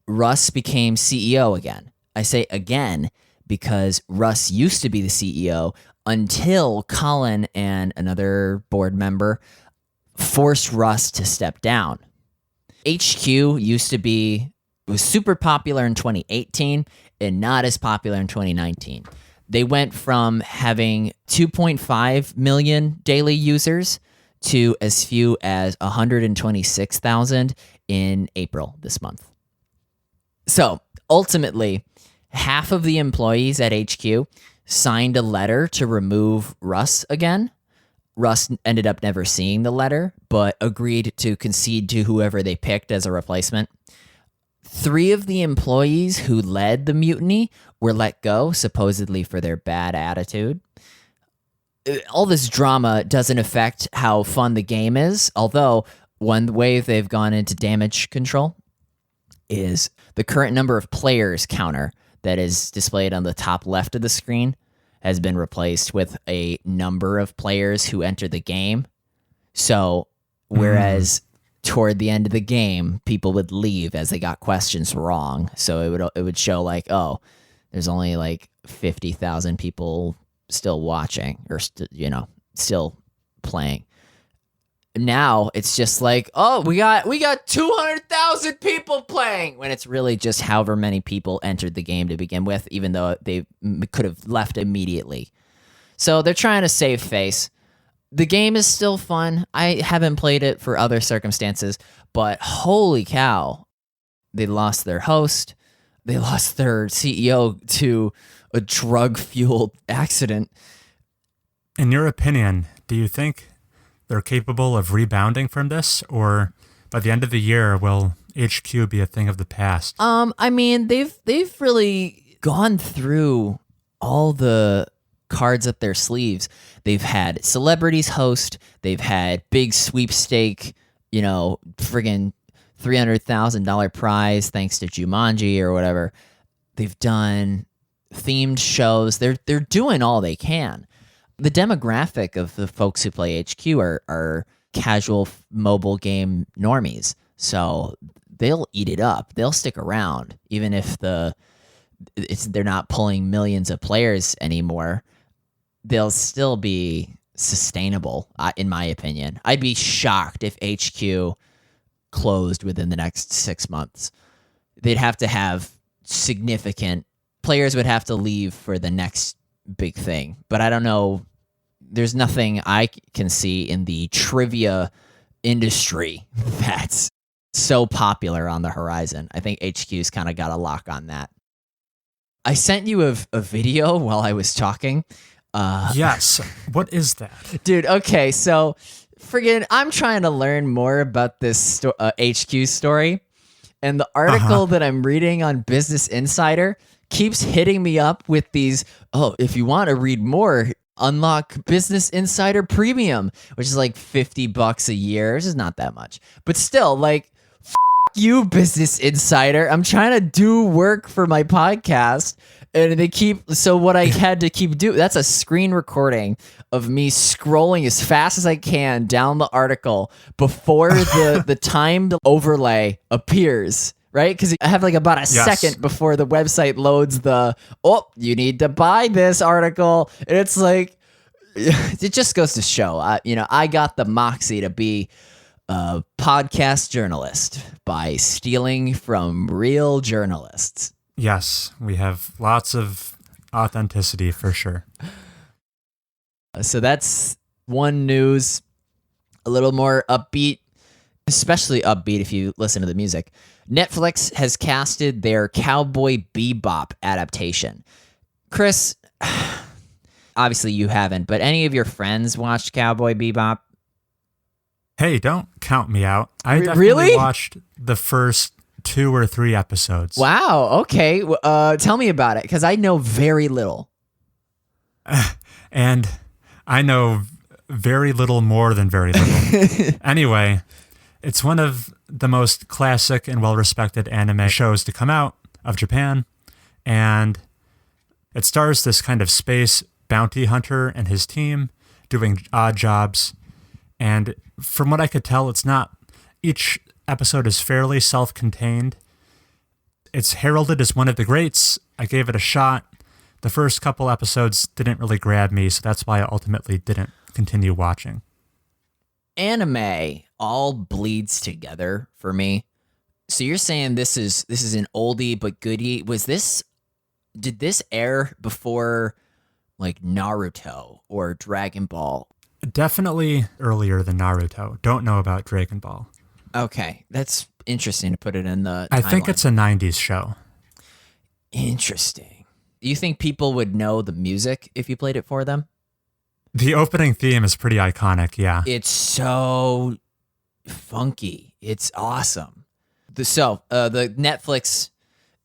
Russ became CEO again. I say again because Russ used to be the CEO until Colin and another board member forced Russ to step down. HQ was super popular in 2018 and not as popular in 2019. They went from having 2.5 million daily users to as few as 126,000 in April this month. So ultimately, half of the employees at HQ signed a letter to remove Russ again. Russ ended up never seeing the letter, but agreed to concede to whoever they picked as a replacement. 3 of the employees who led the mutiny were let go, supposedly for their bad attitude. All this drama doesn't affect how fun the game is, although one way they've gone into damage control is the current number of players counter that is displayed on the top left of the screen has been replaced with a number of players who enter the game. So whereas toward the end of the game, people would leave as they got questions wrong. So it would show like, oh, there's only like 50,000 people still watching or still playing. Now it's just like, oh, we got 200,000 people playing, when it's really just however many people entered the game to begin with, even though they could have left immediately. So they're trying to save face. The game is still fun. I haven't played it for other circumstances, but holy cow, they lost their host. They lost their CEO to a drug-fueled accident.
In your opinion, do you think they're capable of rebounding from this, or by the end of the year, will HQ be a thing of the past?
I mean, they've really gone through all the cards up their sleeves. They've had celebrities host. They've had big sweepstake, friggin' $300,000 prize thanks to Jumanji or whatever. They've done themed shows. They're doing all they can. The demographic of the folks who play HQ are casual mobile game normies. So they'll eat it up. They'll stick around, even if they're not pulling millions of players anymore. They'll still be sustainable, in my opinion. I'd be shocked if HQ closed within the next 6 months. They'd have to have significant players would have to leave for the next big thing. But I don't know. There's nothing I can see in the trivia industry that's so popular on the horizon. I think HQ's kind of got a lock on that. I sent you a video while I was talking.
Yes. What is that?
Dude, okay, so I'm trying to learn more about this HQ story. And the article that I'm reading on Business Insider keeps hitting me up with these, if you want to read more, unlock Business Insider Premium, which is like $50 a year. This is not that much. But still, like, you, Business Insider. I'm trying to do work for my podcast. And what I had to keep doing, that's a screen recording of me scrolling as fast as I can down the article before the timed overlay appears. Right? Because I have like about a second before the website loads you need to buy this article. And it's like, it just goes to show, I got the moxie to be a podcast journalist by stealing from real journalists.
Yes, we have lots of authenticity for sure.
So that's one news, a little more upbeat, especially upbeat if you listen to the music. Netflix has casted their Cowboy Bebop adaptation. Chris, obviously you haven't, but any of your friends watched Cowboy Bebop?
Hey, don't count me out. I definitely watched the first 2 or 3 episodes.
Wow, okay. Tell me about it, because I know very little.
And I know very little more than very little. Anyway, it's one of the most classic and well-respected anime shows to come out of Japan, and it stars this kind of space bounty hunter and his team doing odd jobs, and from what I could tell, each episode is fairly self-contained. It's heralded as one of the greats. I gave it a shot. The first couple episodes didn't really grab me, so that's why I ultimately didn't continue watching.
Anime all bleeds together for me. So you're saying this is an oldie but goodie. Did this air before like Naruto or Dragon Ball?
Definitely earlier than Naruto. Don't know about Dragon Ball.
Okay, that's interesting to put it in the
I think
timeline.
it's a 90s show.
Interesting. You think people would know the music if you played it for them?
The opening theme is pretty iconic, yeah.
It's so funky. It's awesome. The Netflix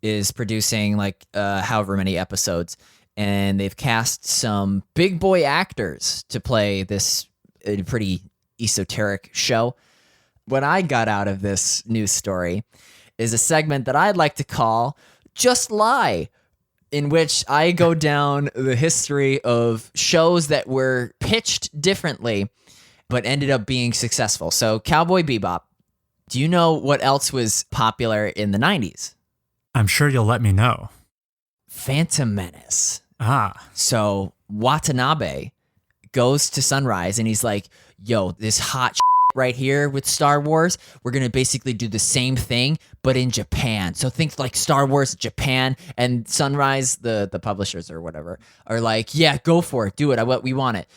is producing like however many episodes, and they've cast some big boy actors to play this pretty esoteric show. What I got out of this news story is a segment that I'd like to call Just Lie, in which I go down the history of shows that were pitched differently but ended up being successful. So Cowboy Bebop. Do you know what else was popular in the 90s?
I'm sure you'll let me know.
Phantom Menace.
Ah.
So Watanabe goes to Sunrise and he's like, yo, this hot right here with Star Wars, we're going to basically do the same thing, but in Japan. So think like Star Wars Japan, and Sunrise, the publishers or whatever, are like, yeah, go for it. Do it. We want it.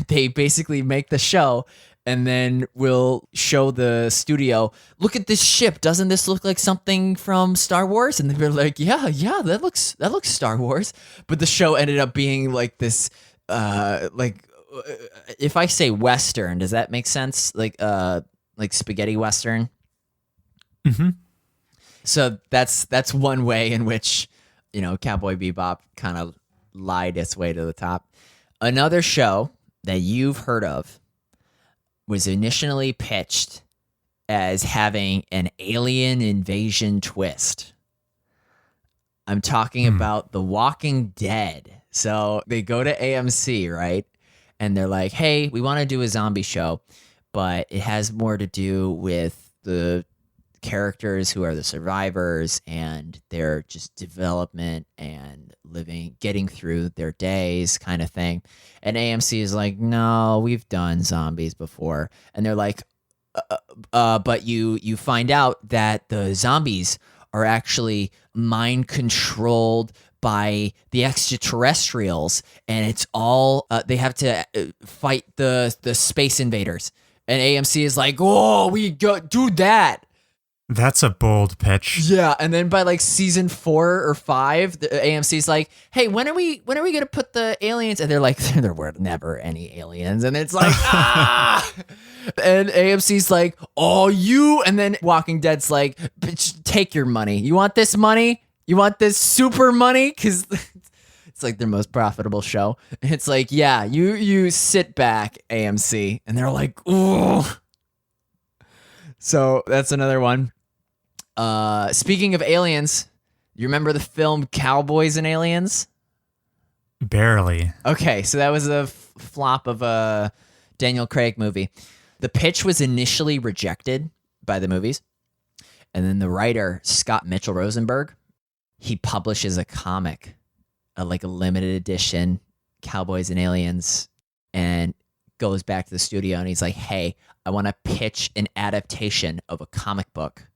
They basically make the show and then we'll show the studio, look at this ship. Doesn't this look like something from Star Wars? And they're like, yeah, that looks Star Wars. But the show ended up being like this, if I say Western, does that make sense? Like spaghetti Western.
Mm-hmm.
So that's one way in which, Cowboy Bebop kind of lied its way to the top. Another show that you've heard of was initially pitched as having an alien invasion twist. I'm talking about The Walking Dead. So they go to AMC, right? And they're like, hey, we want to do a zombie show, but it has more to do with the characters who are the survivors and their just development and getting through their days kind of thing. And AMC is like, no, we've done zombies before. And they're like, but you find out that the zombies are actually mind controlled by the extraterrestrials, and it's all they have to fight the space invaders. And AMC is like, oh, we go do that.
That's a bold pitch.
Yeah, and then by like season 4 or 5, the AMC's like, hey, when are we gonna put the aliens? And they're like, there were never any aliens, and it's like, ah. And AMC's like, oh, you. And then Walking Dead's like, bitch, take your money. You want this money? You want this super money? Because it's like their most profitable show. And it's like, yeah, you sit back, AMC. And they're like, ooh. So that's another one. Speaking of aliens, you remember the film Cowboys and Aliens?
Barely.
Okay, so that was a flop of a Daniel Craig movie. The pitch was initially rejected by the movies. And then the writer, Scott Mitchell Rosenberg, he publishes a comic, like a limited edition Cowboys and Aliens, and goes back to the studio and he's like, hey, I want to pitch an adaptation of a comic book.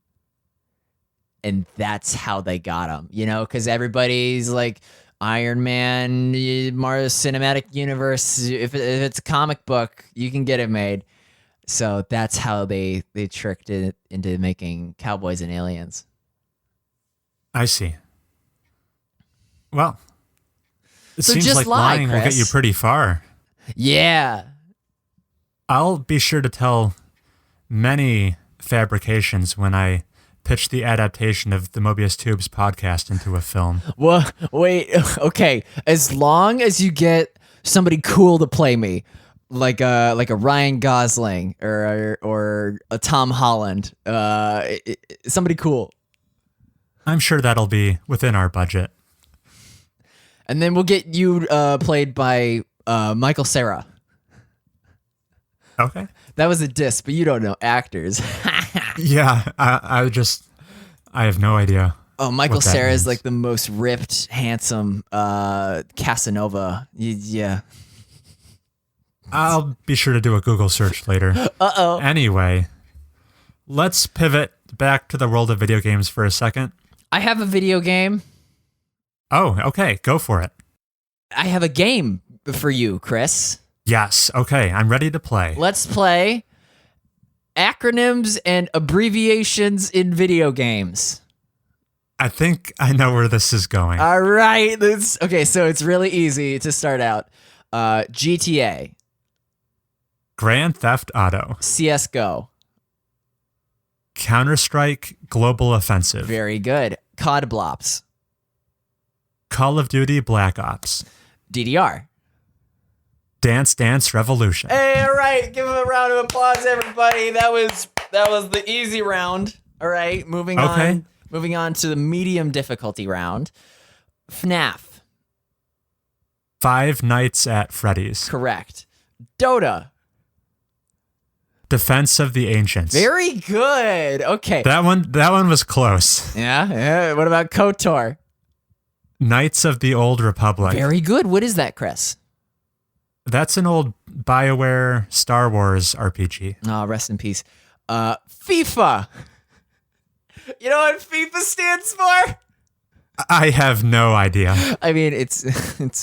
And that's how they got him, because everybody's like, Iron Man, Marvel Cinematic Universe, if it's a comic book, you can get it made. So that's how they tricked it into making Cowboys and Aliens.
I see. Well, it
So
seems
just
like
lie,
lying will get
Chris.
you pretty far.
Yeah.
I'll be sure to tell many fabrications when I pitch the adaptation of the Mobius Tubes podcast into a film.
Well, wait. Okay. As long as you get somebody cool to play me, like a Ryan Gosling or a Tom Holland, somebody cool.
I'm sure that'll be within our budget.
And then we'll get you played by Michael Cera.
Okay.
That was a diss, but you don't know actors.
Yeah, I have no idea.
Oh, Michael
what that
Cera is
means.
like the most ripped, handsome Casanova. Yeah.
I'll be sure to do a Google search later.
Uh-oh.
Anyway, let's pivot back to the world of video games for a second.
I have a video game.
Oh, okay, go for it.
I have a game for you, Chris.
Yes, okay, I'm ready to play.
Let's play acronyms and abbreviations in video games.
I think I know where this is going.
All right. Okay, so it's really easy to start out. GTA,
Grand Theft Auto,
CSGO.
Counter-Strike Global Offensive,
Very good. COD Blops.
Call of Duty Black Ops,
DDR.
Dance Dance Revolution.
Hey, all right. Give him a round of applause, everybody. That was the easy round. All right. Moving on to the medium difficulty round. FNAF.
Five Nights at Freddy's.
Correct. Dota.
Defense of the Ancients.
Very good. Okay.
That one was close.
Yeah. What about KOTOR?
Knights of the Old Republic.
Very good. What is that, Chris?
That's an old BioWare Star Wars RPG.
Oh, rest in peace. FIFA. You know what FIFA stands for?
I have no idea.
I mean, it's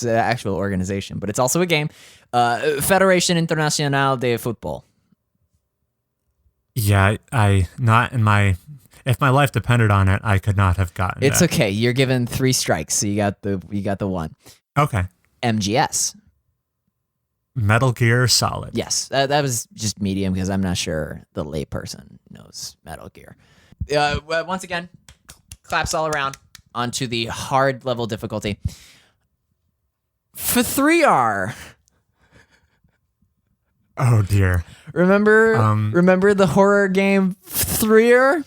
an actual organization, but it's also a game. Federation Internacional de Football.
Yeah, if my life depended on it, I could not have gotten it.
It's okay. You're given 3 strikes, so you got the one.
Okay.
MGS.
Metal Gear Solid.
Yes, that was just medium because I'm not sure the layperson knows Metal Gear. Once again, claps all around onto the hard level difficulty. For 3R.
Oh dear.
Remember the horror game 3R?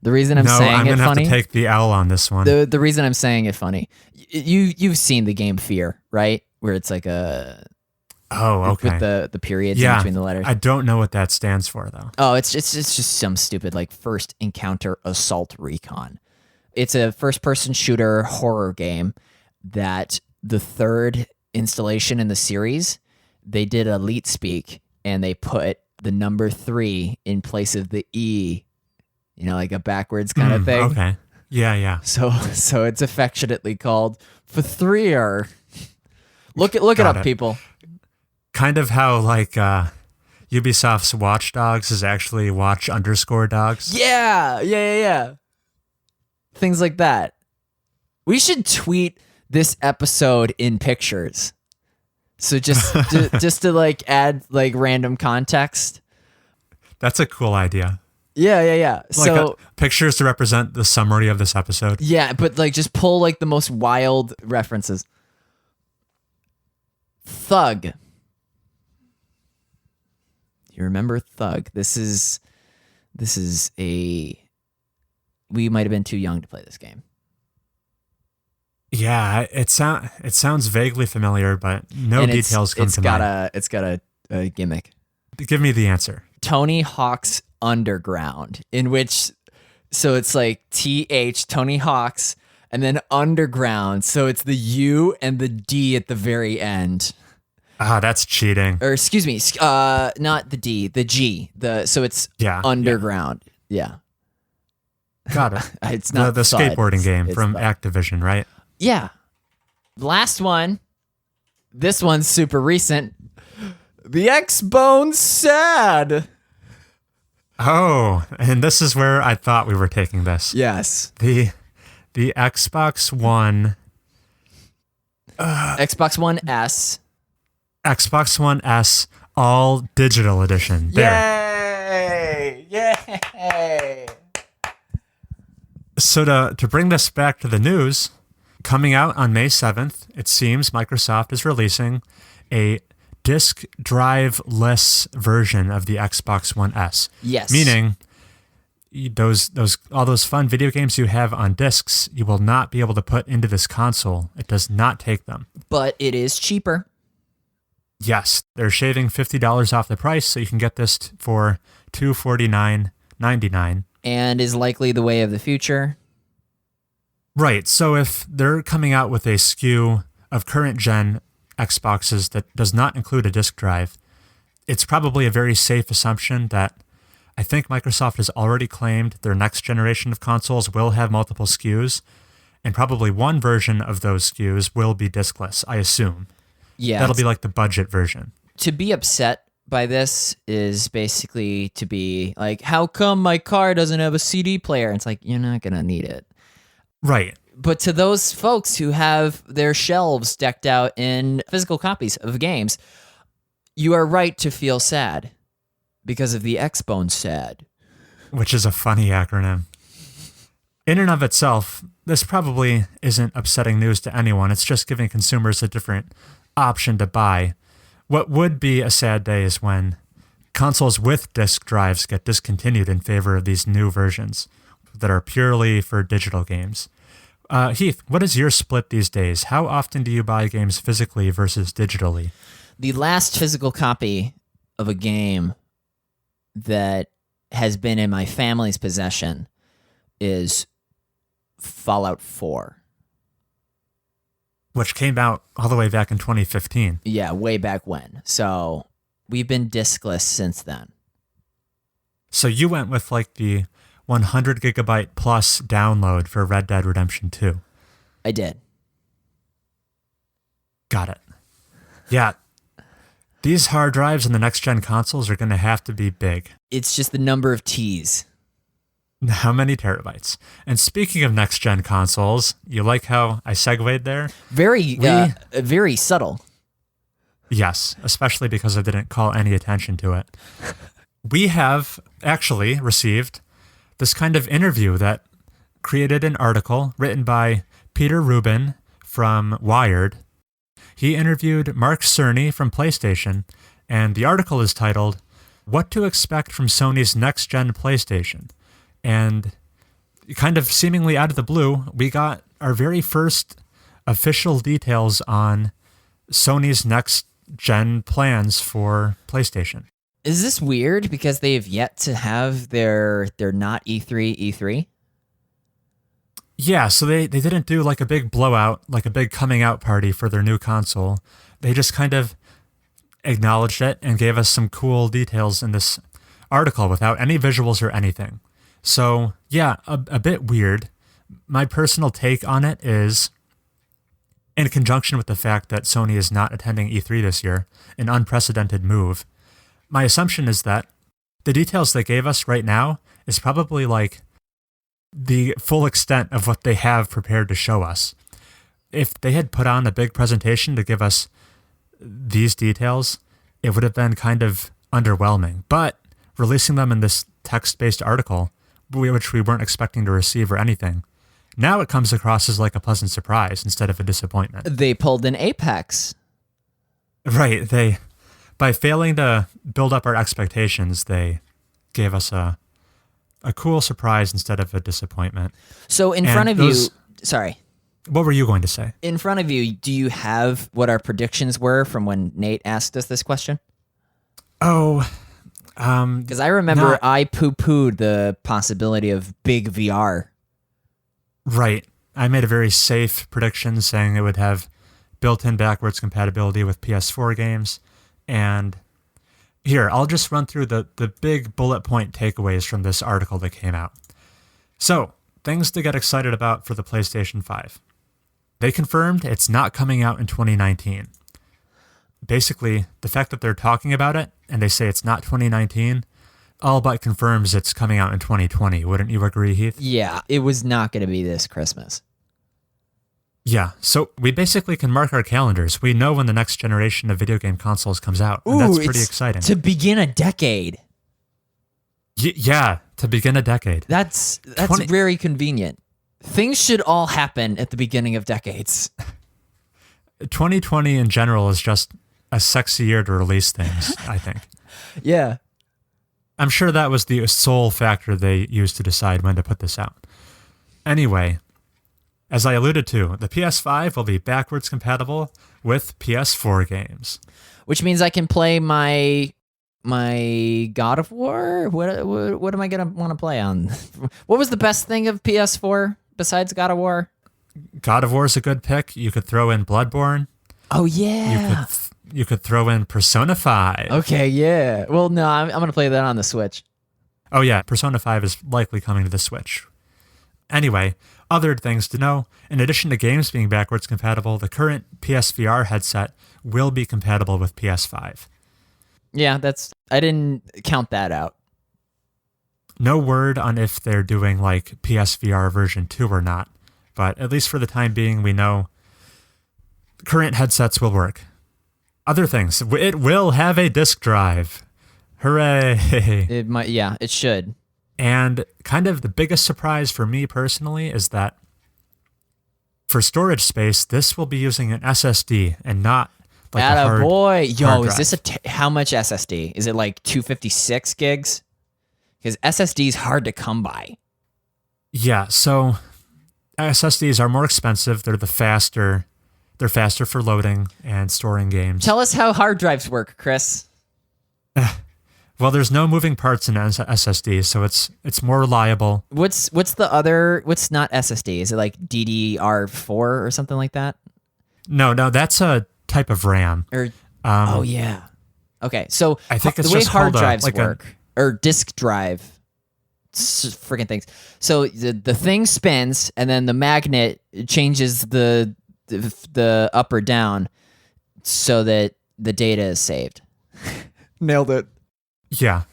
The reason I'm saying
I'm
it
gonna
funny.
have to take the L on this one.
The reason I'm saying it funny. You've seen the game Fear, right? Where it's like a
okay.
with the periods in between the letters.
I don't know what that stands for though.
Oh, it's just some stupid like first encounter assault recon. It's a first person shooter horror game that the third installation in the series, they did a leet speak and they put the number 3 in place of the E, like a backwards kind of thing.
Okay. Yeah.
So it's affectionately called for 3R. Look it up, people.
Kind of how like Ubisoft's Watch Dogs is actually watch_dogs.
Yeah. Things like that. We should tweet this episode in pictures. So just to like add like random context.
That's a cool idea.
Yeah. So
pictures to represent the summary of this episode.
Yeah, but like just pull like the most wild references. Thug. You remember Thug? This is we might have been too young to play this game.
Yeah, it sounds vaguely familiar, but no details come to mind.
It's got a gimmick.
Give me the answer.
Tony Hawk's Underground, in which, so it's like TH, Tony Hawk's, and then Underground, so it's the U and the D at the very end.
That's cheating.
Or excuse me, not the D, the G. So it's Underground. Yeah.
Got it.
It's not
the skateboarding game
it's
from Activision, right?
Yeah. Last one. This one's super recent. The X-Bone Sad.
Oh, and this is where I thought we were taking this.
Yes.
The Xbox One.
Xbox One S.
Xbox One S all digital edition. There.
Yay!
So to bring this back to the news, coming out on May 7th, it seems Microsoft is releasing a disk drive-less version of the Xbox One S.
Yes.
Meaning all those fun video games you have on discs, you will not be able to put into this console. It does not take them.
But it is cheaper.
Yes, they're shaving $50 off the price, so you can get this for $249.99.
And is likely the way of the future.
Right, so if they're coming out with a SKU of current gen Xboxes that does not include a disk drive, it's probably a very safe assumption that I think Microsoft has already claimed their next generation of consoles will have multiple SKUs, and probably one version of those SKUs will be diskless, I assume.
Yeah.
That'll be like the budget version.
To be upset by this is basically to be like, how come my car doesn't have a CD player? It's like, you're not going to need it.
Right.
But to those folks who have their shelves decked out in physical copies of games, you are right to feel sad because of the X-Bone sad.
Which is a funny acronym. In and of itself, this probably isn't upsetting news to anyone. It's just giving consumers a different option to buy. What would be a sad day is when consoles with disk drives get discontinued in favor of these new versions that are purely for digital games. Heath, what is your split these days? How often do you buy games physically versus digitally?
The last physical copy of a game that has been in my family's possession is Fallout 4.
Which came out all the way back in 2015.
Yeah, way back when. So we've been discless since then.
So you went with like the 100 gigabyte plus download for Red Dead Redemption 2.
I did.
Got it. Yeah. These hard drives in the next-gen consoles are going to have to be big.
It's just the number of T's.
How many terabytes? And speaking of next-gen consoles, you like how I segued there?
Very subtle.
Yes, especially because I didn't call any attention to it. We have actually received this kind of interview that created an article written by Peter Rubin from Wired. He interviewed Mark Cerny from PlayStation, and the article is titled, What to Expect from Sony's Next-Gen PlayStation. And kind of seemingly out of the blue, we got our very first official details on Sony's next-gen plans for PlayStation.
Is this weird because they have yet to have their not E3?
Yeah, so they didn't do like a big blowout, like a big coming out party for their new console. They just kind of acknowledged it and gave us some cool details in this article without any visuals or anything. So yeah, a bit weird. My personal take on it is, in conjunction with the fact that Sony is not attending E3 this year, an unprecedented move. My assumption is that the details they gave us right now is probably like the full extent of what they have prepared to show us. If they had put on a big presentation to give us these details, it would have been kind of underwhelming. But releasing them in this text-based article, which we weren't expecting to receive or anything, now it comes across as like a pleasant surprise instead of a disappointment.
They pulled an Apex.
Right. By failing to build up our expectations, they gave us a cool surprise instead of a disappointment.
So in front of you, sorry.
What were you going to say?
In front of you, do you have what our predictions were from when Nate asked us this question?
Oh,
because I remember I poo-pooed the possibility of big VR.
Right. I made a very safe prediction saying it would have built-in backwards compatibility with PS4 games. And here, I'll just run through the big bullet point takeaways from this article that came out. So, things to get excited about for the PlayStation 5. They confirmed it's not coming out in 2019. Basically, the fact that they're talking about it and they say it's not 2019 all but confirms it's coming out in 2020. Wouldn't you agree, Heath?
Yeah, it was not going to be this Christmas.
Yeah, so we basically can mark our calendars. We know when the next generation of video game consoles comes out. And that's pretty exciting.
To begin a decade.
Yeah, to begin a decade.
That's very convenient. Things should all happen at the beginning of decades.
2020 in general is just a sexy year to release things, I think.
Yeah.
I'm sure that was the sole factor they used to decide when to put this out. Anyway, as I alluded to, the PS5 will be backwards compatible with PS4 games.
Which means I can play my God of War? What am I going to want to play on? What was the best thing of PS4 besides God of War?
God of War is a good pick. You could throw in Bloodborne.
Oh, yeah.
You could throw in Persona 5.
Okay, yeah. Well, no, I'm going to play that on the Switch.
Oh, yeah. Persona 5 is likely coming to the Switch. Anyway, other things to know. In addition to games being backwards compatible, the current PSVR headset will be compatible with PS5.
Yeah, I didn't count that out.
No word on if they're doing like PSVR version 2 or not, but at least for the time being, we know current headsets will work. Other things, it will have a disk drive. Hooray!
It might, yeah, it should.
And kind of the biggest surprise for me personally is that for storage space, this will be using an SSD and not like a hard
boy. Yo,
hard
is this how much SSD? Is it like 256 gigs? Because SSD is hard to come by.
Yeah, so SSDs are more expensive. They're faster for loading and storing games.
Tell us how hard drives work, Chris.
Well, there's no moving parts in SSD, so it's more reliable.
What's not SSD? Is it like DDR4 or something like that?
No, that's a type of RAM.
Or oh yeah. Okay, so
I think it's
the way
just
hard
called
drives work, or disk drive, freaking things. So the thing spins, and then the magnet changes the up or down so that the data is saved. Nailed it.
Yeah.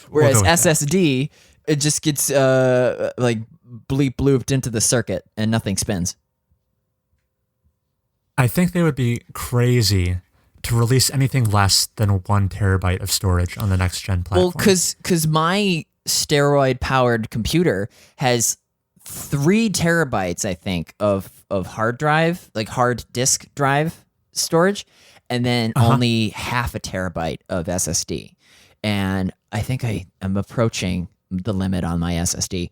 Whereas SSD, it just gets like bleep blooped into the circuit and nothing spins.
I think they would be crazy to release anything less than 1 terabyte of storage on the next gen platform.
Well, because my steroid powered computer has 3 terabytes, I think, of hard drive, like hard disk drive storage, and then only half a terabyte of SSD. And I think I am approaching the limit on my SSD.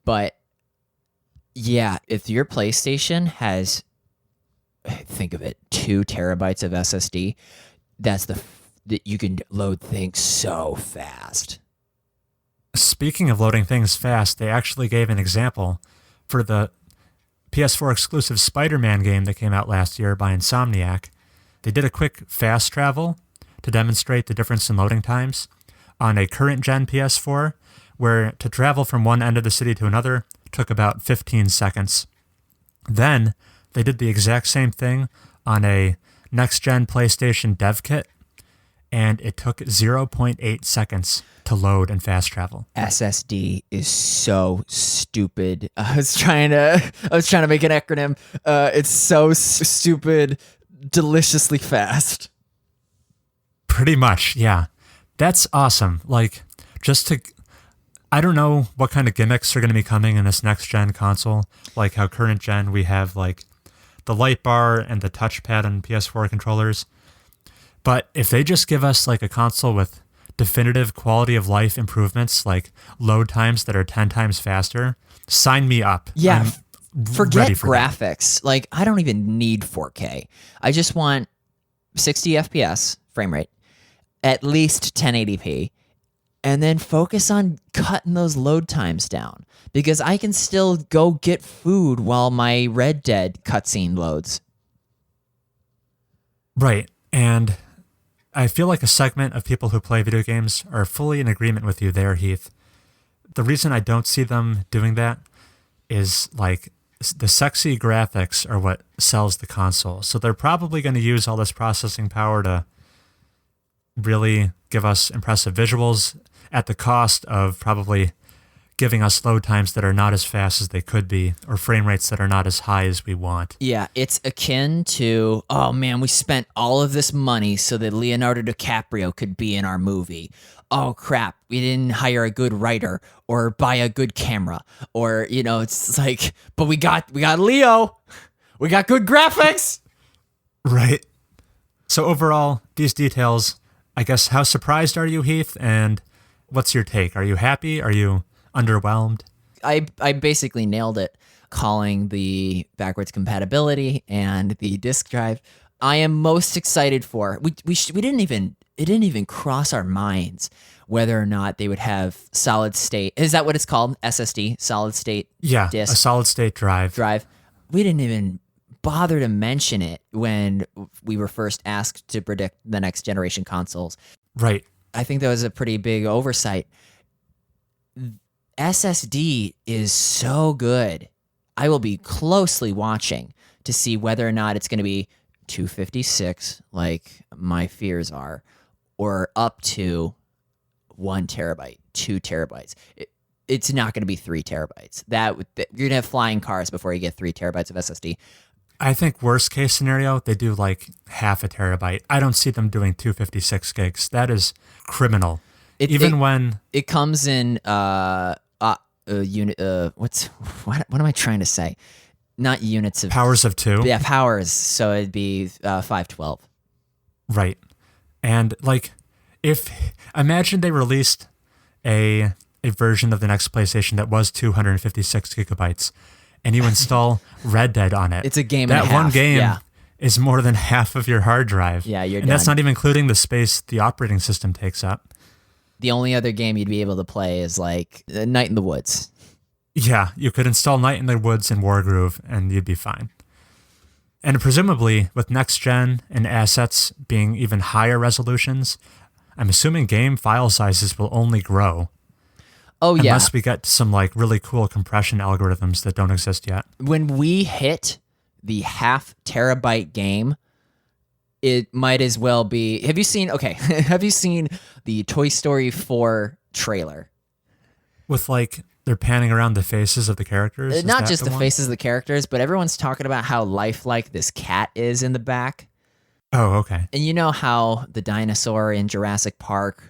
But yeah, if your PlayStation has, think of it, 2 terabytes of SSD, that's that you can load things so fast.
Speaking of loading things fast, they actually gave an example for the PS4 exclusive Spider-Man game that came out last year by Insomniac. They did a quick fast travel to demonstrate the difference in loading times on a current gen PS4, where to travel from one end of the city to another took about 15 seconds. Then they did the exact same thing on a next gen PlayStation dev kit, and it took 0.8 seconds to load and fast travel.
SSD is so stupid. I was trying to make an acronym. It's so stupid, deliciously fast.
Pretty much, yeah. That's awesome. Like, I don't know what kind of gimmicks are going to be coming in this next gen console. Like how current gen we have like the light bar and the touchpad on PS4 controllers. But if they just give us like a console with definitive quality of life improvements, like load times that are 10 times faster, sign me up.
Yeah, forget
ready for
graphics.
that.
Like, I don't even need 4K. I just want 60 FPS frame rate, at least 1080p, and then focus on cutting those load times down, because I can still go get food while my Red Dead cutscene loads.
Right. And I feel like a segment of people who play video games are fully in agreement with you there, Heath. The reason I don't see them doing that is like the sexy graphics are what sells the console. So they're probably going to use all this processing power to really give us impressive visuals at the cost of probably giving us load times that are not as fast as they could be, or frame rates that are not as high as we want.
Yeah, it's akin to, oh man, we spent all of this money so that Leonardo DiCaprio could be in our movie. Oh crap, we didn't hire a good writer or buy a good camera, or it's like, but we got Leo, we got good graphics.
Right. So overall, these details, I guess, how surprised are you, Heath? And what's your take? Are you happy? Are you underwhelmed?
I basically nailed it, calling the backwards compatibility and the disk drive. I am most excited for. We didn't even cross our minds whether or not they would have solid state. Is that what it's called? SSD, solid state.
Yeah,
disk
a solid state drive.
We didn't even bother to mention it when we were first asked to predict the next generation consoles.
Right.
I think that was a pretty big oversight. SSD is so good. I will be closely watching to see whether or not it's going to be 256 like my fears are, or up to 1 terabyte, 2 terabytes. It's not going to be 3 terabytes. You're going to have flying cars before you get 3 terabytes of SSD.
I think worst case scenario, they do like half a terabyte. I don't see them doing 256 gigs. That is criminal. When
it comes in unit, what am I trying to say? Not units of
powers of 2.
Yeah, powers. So it'd be 512.
Right. And like, imagine they released a version of the next PlayStation that was 256 gigabytes, and you install Red Dead on it.
It's a game and a half.
That one game is more than half of your hard drive.
Yeah, you're
and
done.
That's not even including the space the operating system takes up.
The only other game you'd be able to play is like Night in the Woods.
Yeah, you could install Night in the Woods and Wargroove, and you'd be fine. And presumably, with next gen and assets being even higher resolutions, I'm assuming game file sizes will only grow.
Oh, yeah.
Unless we get some like really cool compression algorithms that don't exist yet.
When we hit the 0.5 terabyte game, it might as well be. Have you seen the Toy Story 4 trailer?
With like they're panning around the faces of the characters? Is
Not
that
just the
one?
faces of the characters, but everyone's talking about how lifelike this cat is in the back.
Oh, okay.
And you know how the dinosaur in Jurassic Park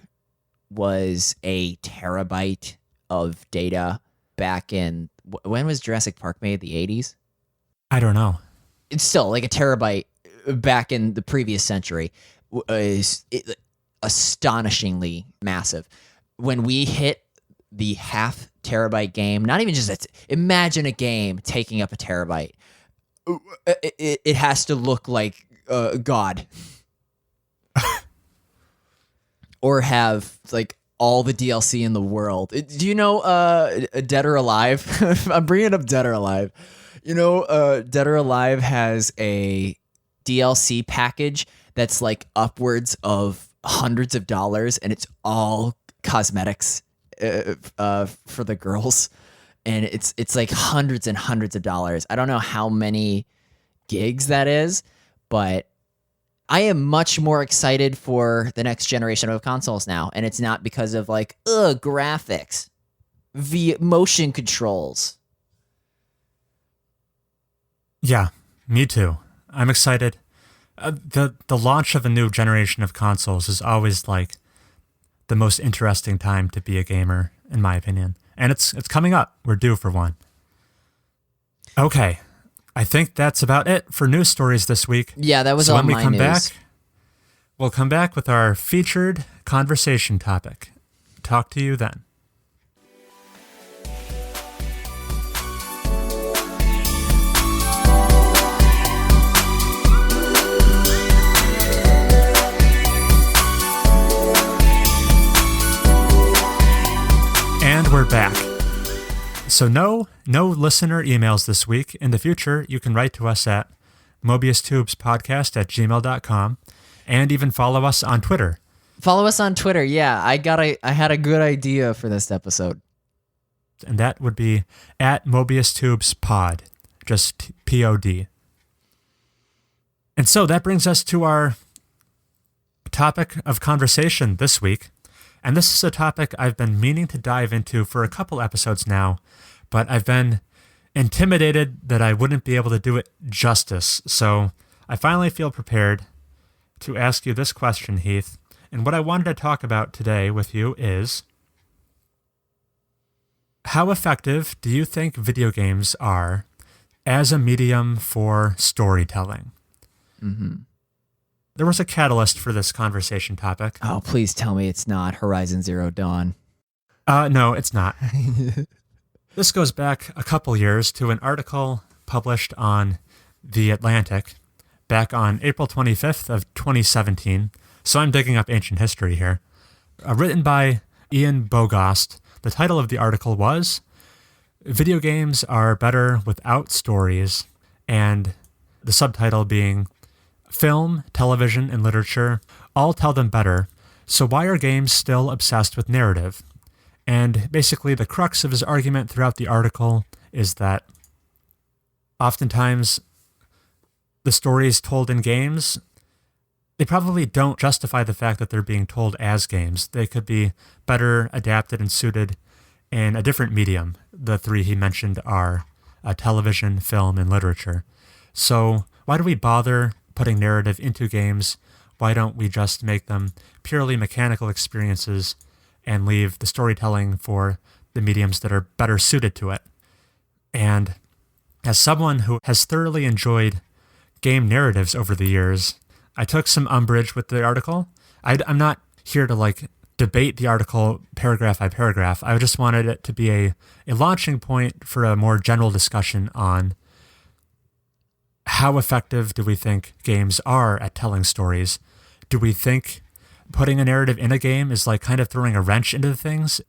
was a terabyte of data back in, when was Jurassic Park made? The 80s?
I don't know.
It's still like a terabyte back in the previous century is astonishingly massive. When we hit the 0.5 terabyte game, not even just imagine a game taking up a terabyte. It has to look like God. Or have like all the DLC in the world. Do you know Dead or Alive? I'm bringing up Dead or Alive. You know, Dead or Alive has a DLC package that's like upwards of hundreds of dollars, and it's all cosmetics for the girls, and it's like hundreds and hundreds of dollars. I don't know how many gigs that is, but I am much more excited for the next generation of consoles now, and it's not because of like graphics, motion controls.
Yeah, me too. I'm excited. The launch of a new generation of consoles is always like the most interesting time to be a gamer, in my opinion. And it's coming up. We're due for one. Okay. I think that's about it for news stories this week.
Yeah, that was
so
all
when
my
we come
news.
back, we'll come back with our featured conversation topic. Talk to you then. And we're back. So no listener emails this week. In the future, you can write to us at mobiustubespodcast@gmail.com and even follow us on Twitter.
Follow us on Twitter. Yeah, I had a good idea for this episode.
And that would be at MobiusTubesPod, just POD. And so that brings us to our topic of conversation this week. And this is a topic I've been meaning to dive into for a couple episodes now, but I've been intimidated that I wouldn't be able to do it justice. So I finally feel prepared to ask you this question, Heath. And what I wanted to talk about today with you is, how effective do you think video games are as a medium for storytelling?
Mm-hmm.
There was a catalyst for this conversation topic.
Oh, please tell me it's not Horizon Zero Dawn.
No, it's not. This goes back a couple years to an article published on The Atlantic back on April 25th of 2017. So I'm digging up ancient history here. Written by Ian Bogost. The title of the article was "Video Games Are Better Without Stories," and the subtitle being "Film, Television, and Literature all tell them better, so why are games still obsessed with narrative?" And basically the crux of his argument throughout the article is that oftentimes the stories told in games they probably don't justify the fact that they're being told as games. They could be better adapted and suited in a different medium. The three he mentioned are television, film, and literature. So why do we bother putting narrative into games? Why don't we just make them purely mechanical experiences and leave the storytelling for the mediums that are better suited to it? And as someone who has thoroughly enjoyed game narratives over the years, I took some umbrage with the article. I'm not here to debate the article paragraph by paragraph. I just wanted it to be a launching point for a more general discussion on how effective do we think games are at telling stories? Do we think putting a narrative in a game is like kind of throwing a wrench into things?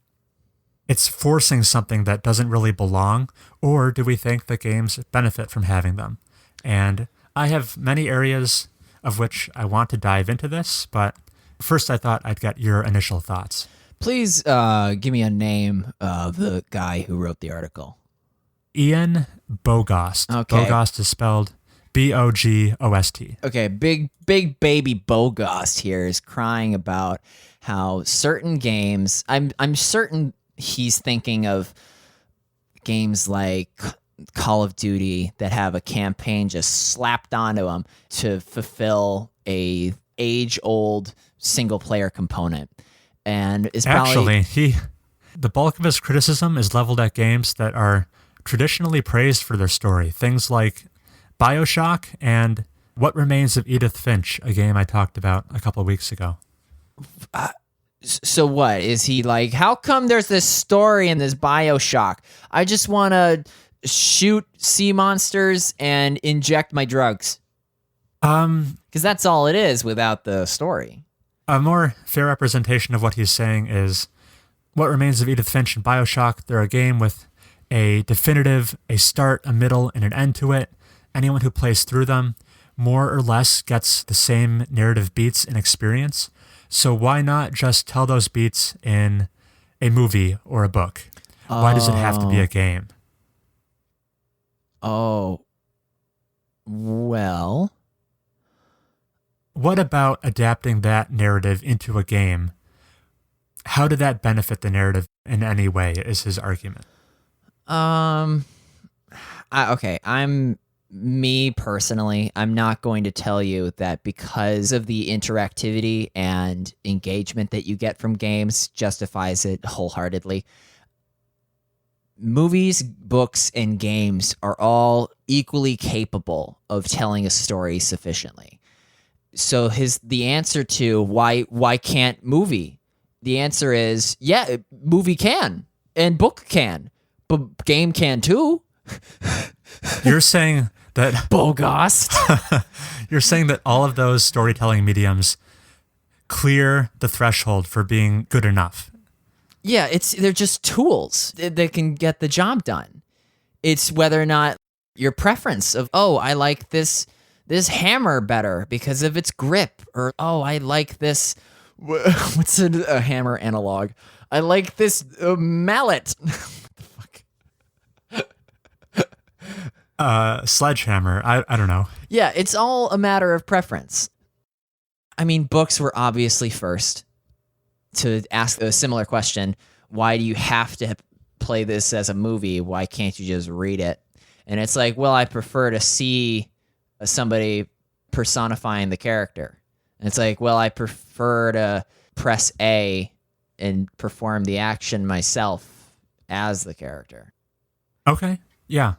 It's forcing something that doesn't really belong, or do we think that games benefit from having them? And I have many areas of which I want to dive into this, but first I thought I'd get your initial thoughts.
Please give me a name of the guy who wrote the article.
Ian Bogost.
Okay.
Bogost is spelled Bogost.
Okay, big baby Bogost here is crying about how certain games, I'm certain he's thinking of games like Call of Duty that have a campaign just slapped onto them to fulfill a age-old single-player component. And is probably...
Actually, the bulk of his criticism is leveled at games that are traditionally praised for their story. Things like BioShock and What Remains of Edith Finch, a game I talked about a couple of weeks ago.
So what? Is he like, how come there's this story in this BioShock? I just want to shoot sea monsters and inject my drugs. Because that's all it is without the story.
A more fair representation of what he's saying is What Remains of Edith Finch and BioShock. They're a game with a definitive, a start, a middle, and an end to it. Anyone who plays through them more or less gets the same narrative beats and experience. So why not just tell those beats in a movie or a book? Why does it have to be a game?
Oh, well.
What about adapting that narrative into a game? How did that benefit the narrative in any way, is his argument?
Me personally, I'm not going to tell you that because of the interactivity and engagement that you get from games justifies it wholeheartedly. Movies, books, and games are all equally capable of telling a story sufficiently. So the answer to why can't movie? The answer is, yeah, movie can and book can, but game can too.
You're saying that
Bogost.
You're saying that all of those storytelling mediums clear the threshold for being good enough.
Yeah, they're just tools that can get the job done. It's whether or not your preference of, I like this hammer better because of its grip, or I like this. What's a hammer analog? I like this mallet.
Sledgehammer. I don't know.
Yeah, it's all a matter of preference. I mean, books were obviously first to ask a similar question. Why do you have to play this as a movie? Why can't you just read it? And it's like, well, I prefer to see somebody personifying the character. And it's like, well, I prefer to press A and perform the action myself as the character.
Okay. Yeah.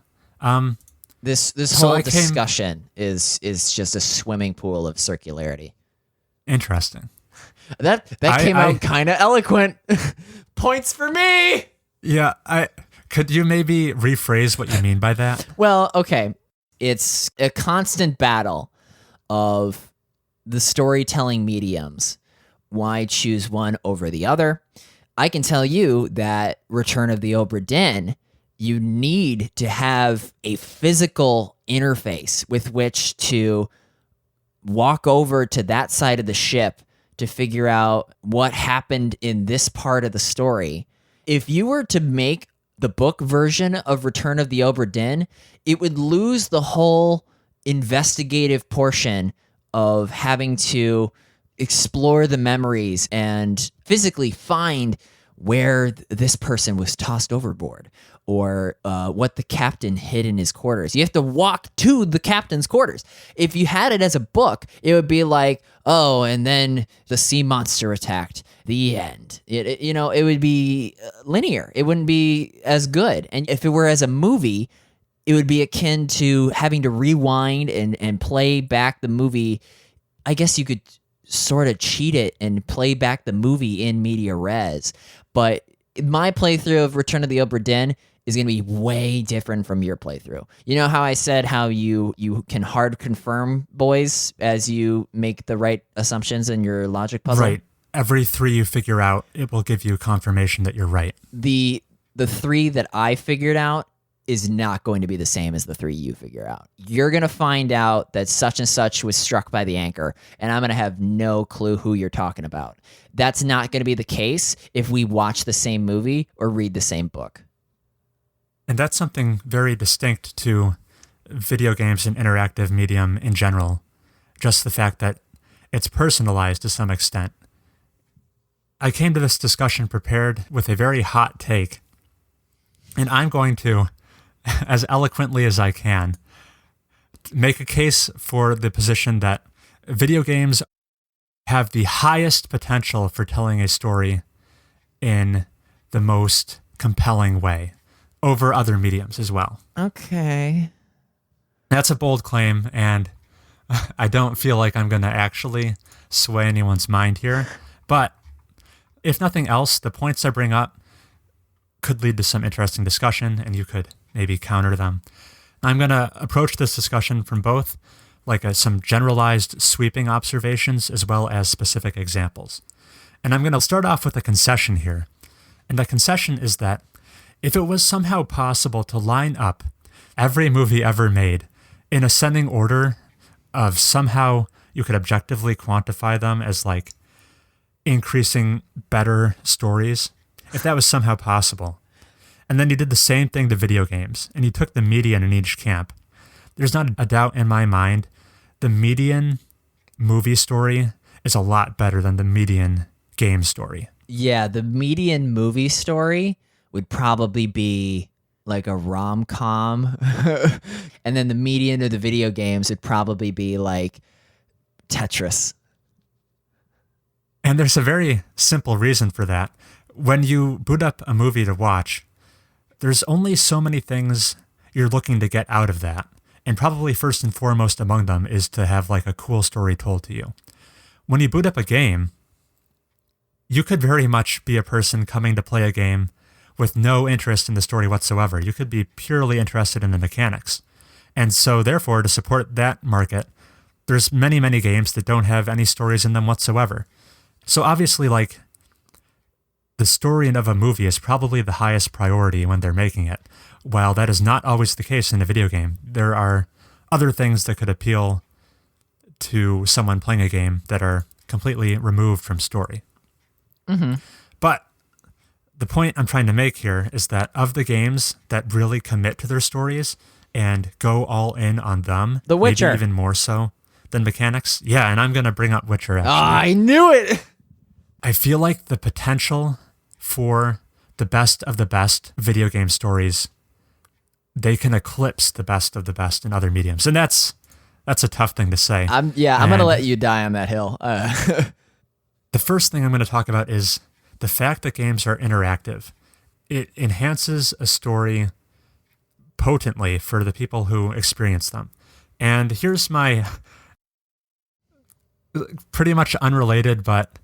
This whole discussion is just a swimming pool of circularity.
Interesting.
That came out kind of eloquent. Points for me.
Yeah, could you maybe rephrase what you mean by that?
Well, okay. It's a constant battle of the storytelling mediums. Why choose one over the other? I can tell you that Return of the Obra Dinn, you need to have a physical interface with which to walk over to that side of the ship to figure out what happened in this part of the story. If you were to make the book version of Return of the Obra Dinn, it would lose the whole investigative portion of having to explore the memories and physically find where this person was tossed overboard, or what the captain hid in his quarters. You have to walk to the captain's quarters. If you had it as a book, it would be like, oh, and then the sea monster attacked. The end. It would be linear. It wouldn't be as good. And if it were as a movie, it would be akin to having to rewind and play back the movie. I guess you could sort of cheat it and play back the movie in media res. But my playthrough of Return of the Obra Dinn is going to be way different from your playthrough. You know how I said how you can hard confirm, boys, as you make the right assumptions in your logic puzzle?
Right. Every 3 you figure out, it will give you confirmation that you're right.
The 3 that I figured out is not going to be the same as the 3 you figure out. You're going to find out that such and such was struck by the anchor, and I'm going to have no clue who you're talking about. That's not going to be the case if we watch the same movie or read the same book.
And that's something very distinct to video games and interactive medium in general. Just the fact that it's personalized to some extent. I came to this discussion prepared with a very hot take, and I'm going to, as eloquently as I can, make a case for the position that video games have the highest potential for telling a story in the most compelling way over other mediums as well.
Okay.
That's a bold claim, and I don't feel like I'm going to actually sway anyone's mind here. But if nothing else, the points I bring up could lead to some interesting discussion, and you could maybe counter them. I'm going to approach this discussion from both some generalized sweeping observations as well as specific examples. And I'm going to start off with a concession here. And the concession is that if it was somehow possible to line up every movie ever made in ascending order of somehow you could objectively quantify them as increasing better stories, if that was somehow possible, and then you did the same thing to video games, and you took the median in each camp, there's not a doubt in my mind the median movie story is a lot better than the median game story.
Yeah, the median movie story would probably be like a rom-com, and then the median of the video games would probably be like Tetris.
And there's a very simple reason for that. When you boot up a movie to watch, there's only so many things you're looking to get out of that. And probably first and foremost among them is to have a cool story told to you. When you boot up a game, you could very much be a person coming to play a game with no interest in the story whatsoever. You could be purely interested in the mechanics. And so therefore, to support that market, there's many, many games that don't have any stories in them whatsoever. So obviously, the story of a movie is probably the highest priority when they're making it. While that is not always the case in a video game, there are other things that could appeal to someone playing a game that are completely removed from story.
Mm-hmm.
But the point I'm trying to make here is that of the games that really commit to their stories and go all in on them,
The Witcher,
maybe even more so than mechanics. Yeah, and I'm going to bring up Witcher, actually.
I knew it!
I feel like the potential for the best of the best video game stories, they can eclipse the best of the best in other mediums. And that's a tough thing to say.
I'm going to let you die on that hill.
The first thing I'm going to talk about is the fact that games are interactive. It enhances a story potently for the people who experience them. And here's my pretty much unrelated, but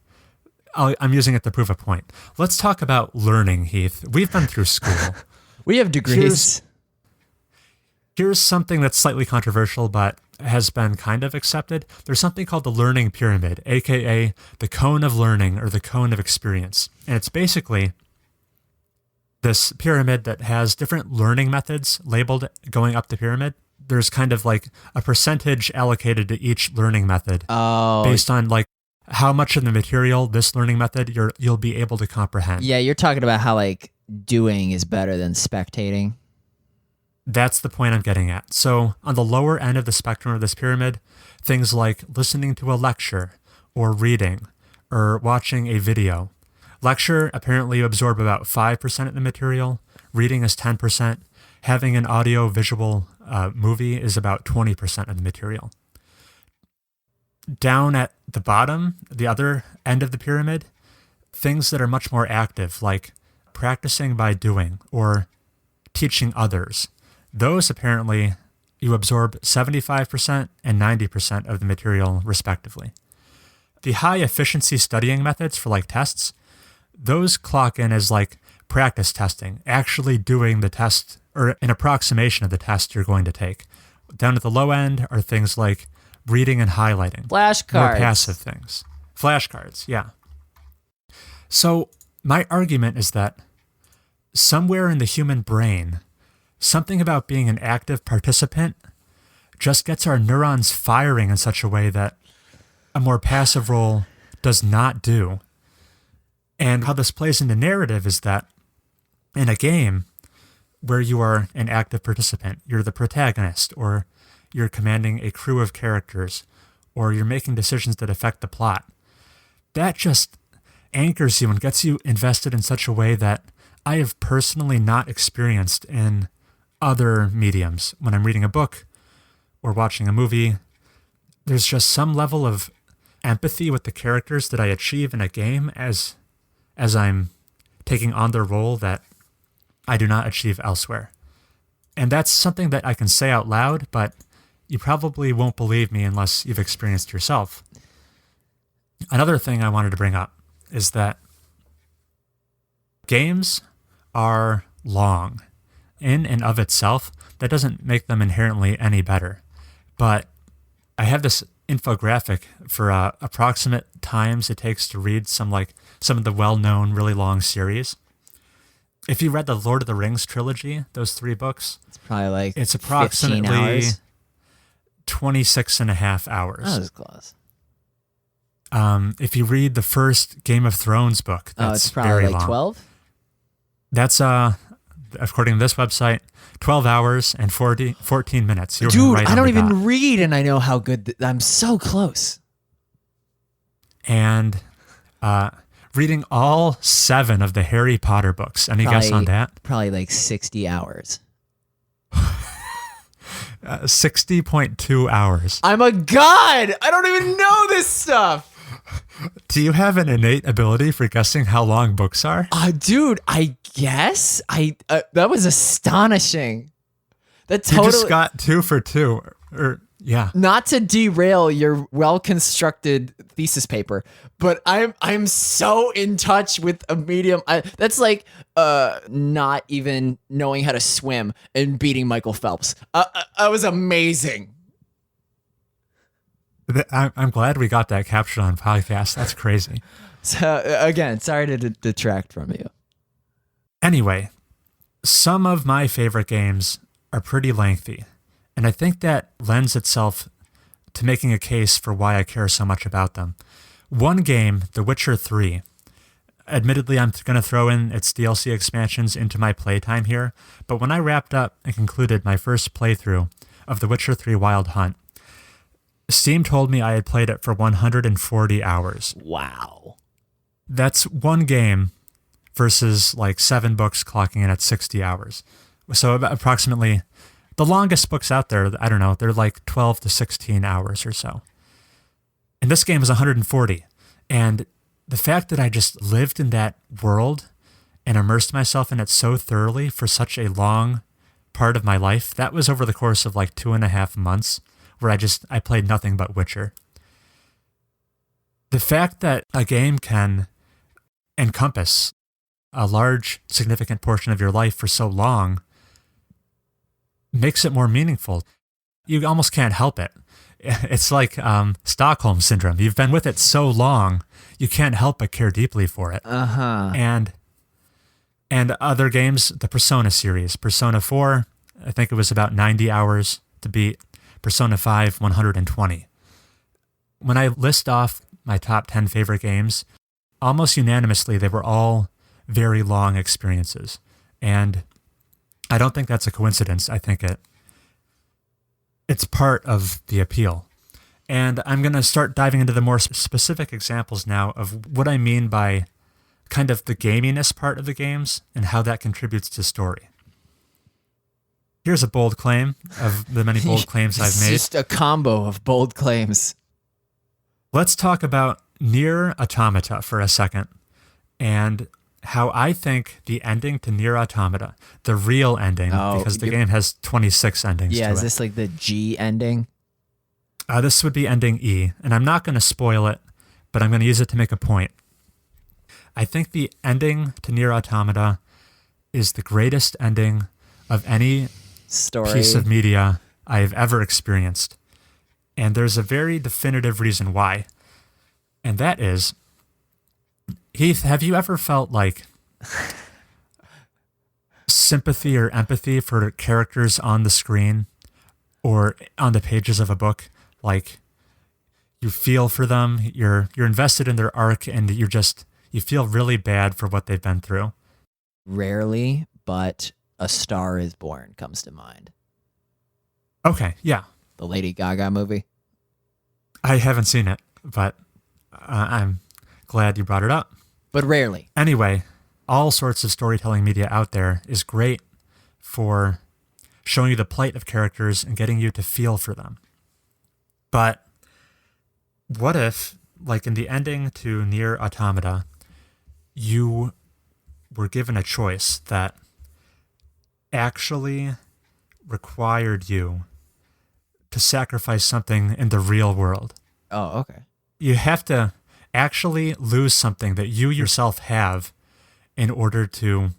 I'm using it to prove a point. Let's talk about learning, Heath. We've been through school.
We have degrees.
Here's something that's slightly controversial, but has been kind of accepted. There's something called the learning pyramid, aka the cone of learning or the cone of experience. And it's basically this pyramid that has different learning methods labeled going up the pyramid. There's kind of a percentage allocated to each learning method based on how much of the material this learning method you'll be able to comprehend.
Yeah, you're talking about how doing is better than spectating.
That's the point I'm getting at. So on the lower end of the spectrum of this pyramid, things like listening to a lecture or reading or watching a video. Lecture, apparently you absorb about 5% of the material. Reading is 10%. Having an audio-visual movie is about 20% of the material. Down at the bottom, the other end of the pyramid, things that are much more active, like practicing by doing or teaching others. Those apparently you absorb 75% and 90% of the material respectively. The high efficiency studying methods for like tests, those clock in as like practice testing, actually doing the test or an approximation of the test you're going to take. Down at the low end are things like reading and highlighting.
Flashcards.
More passive things. Flashcards, yeah. So my argument is that somewhere in the human brain, something about being an active participant just gets our neurons firing in such a way that a more passive role does not do. And how this plays into narrative is that in a game where you are an active participant, you're the protagonist, or you're commanding a crew of characters, or you're making decisions that affect the plot, that just anchors you and gets you invested in such a way that I have personally not experienced in other mediums. When I'm reading a book or watching a movie, there's just some level of empathy with the characters that I achieve in a game as I'm taking on their role that I do not achieve elsewhere. And that's something that I can say out loud, but you probably won't believe me unless you've experienced yourself. Another thing I wanted to bring up is that games are long. In and of itself, that doesn't make them inherently any better. But I have this infographic for approximate times it takes to read some of the well-known, really long series. If you read the Lord of the Rings trilogy, those 3 books,
It's probably like
it's
15
approximately
hours.
26 and a half hours.
That was close.
If you read the first Game of Thrones book, that's
It's probably
very
like
long.
12.
That's, according to this website, 12 hours and 14 minutes. You're
Dude,
right
I
on
don't
the
even
dot.
read, and I know how good. I'm so close.
And reading all 7 of the Harry Potter books. Any guess on that?
Probably like 60 hours.
60.2 hours.
I'm a god. I don't even know this stuff.
Do you have an innate ability for guessing how long books are?
Dude, I guess that was astonishing. That
You
totally.
just got 2 for 2. Yeah.
Not to derail your well-constructed thesis paper, but I'm so in touch with a medium. That's like not even knowing how to swim and beating Michael Phelps. I was amazing.
I'm glad we got that captured on podcast. That's crazy.
So again, sorry to detract from you.
Anyway, some of my favorite games are pretty lengthy, and I think that lends itself to making a case for why I care so much about them. One game, The Witcher 3, admittedly I'm going to throw in its DLC expansions into my playtime here, but when I wrapped up and concluded my first playthrough of The Witcher 3 Wild Hunt, Steam told me I had played it for 140 hours.
Wow.
That's one game versus like 7 books clocking in at 60 hours. So approximately the longest books out there, I don't know, they're like 12 to 16 hours or so. And this game is 140. And the fact that I just lived in that world and immersed myself in it so thoroughly for such a long part of my life, that was over the course of like 2.5 months where I played nothing but Witcher. The fact that a game can encompass a large, significant portion of your life for so long makes it more meaningful. You almost can't help it. It's like Stockholm Syndrome. You've been with it so long, you can't help but care deeply for it.
Uh-huh.
And other games, the Persona series. Persona 4, I think it was about 90 hours to beat. Persona 5, 120. When I list off my top 10 favorite games, almost unanimously, they were all very long experiences. And I don't think that's a coincidence. I think it's part of the appeal. And I'm going to start diving into the more specific examples now of what I mean by kind of the gaminess part of the games and how that contributes to story. Here's a bold claim of the many bold claims I've made.
It's just a combo of bold claims.
Let's talk about Nier Automata for a second and how I think the ending to Nier Automata, the real ending, because the game has 26 endings to it.
Is this like the G ending?
This would be ending E, and I'm not going to spoil it, but I'm going to use it to make a point. I think the ending to Nier Automata is the greatest ending of any piece of media I've ever experienced. And there's a very definitive reason why. And that is, Heath, have you ever felt like sympathy or empathy for characters on the screen or on the pages of a book? Like you feel for them, you're invested in their arc, and you feel really bad for what they've been through.
Rarely, but A Star Is Born comes to mind.
Okay, yeah.
The Lady Gaga movie.
I haven't seen it, but I'm glad you brought it up.
But rarely.
Anyway, all sorts of storytelling media out there is great for showing you the plight of characters and getting you to feel for them. But what if, like in the ending to Nier Automata, you were given a choice that actually required you to sacrifice something in the real world?
Oh, okay.
You have to actually lose something that you yourself have in order to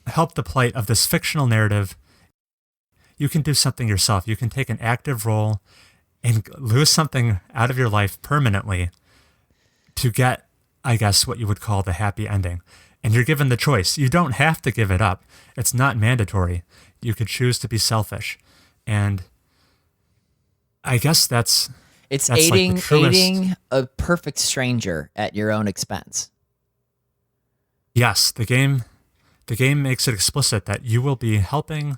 help the plight of this fictional narrative. You can do something yourself. You can take an active role and lose something out of your life permanently to get, I guess, what you would call the happy ending. And you're given the choice. You don't have to give it up. It's not mandatory. You could choose to be selfish. And I guess that's
aiding,
like the truest.
Aiding a perfect stranger at your own expense.
Yes, the game makes it explicit that you will be helping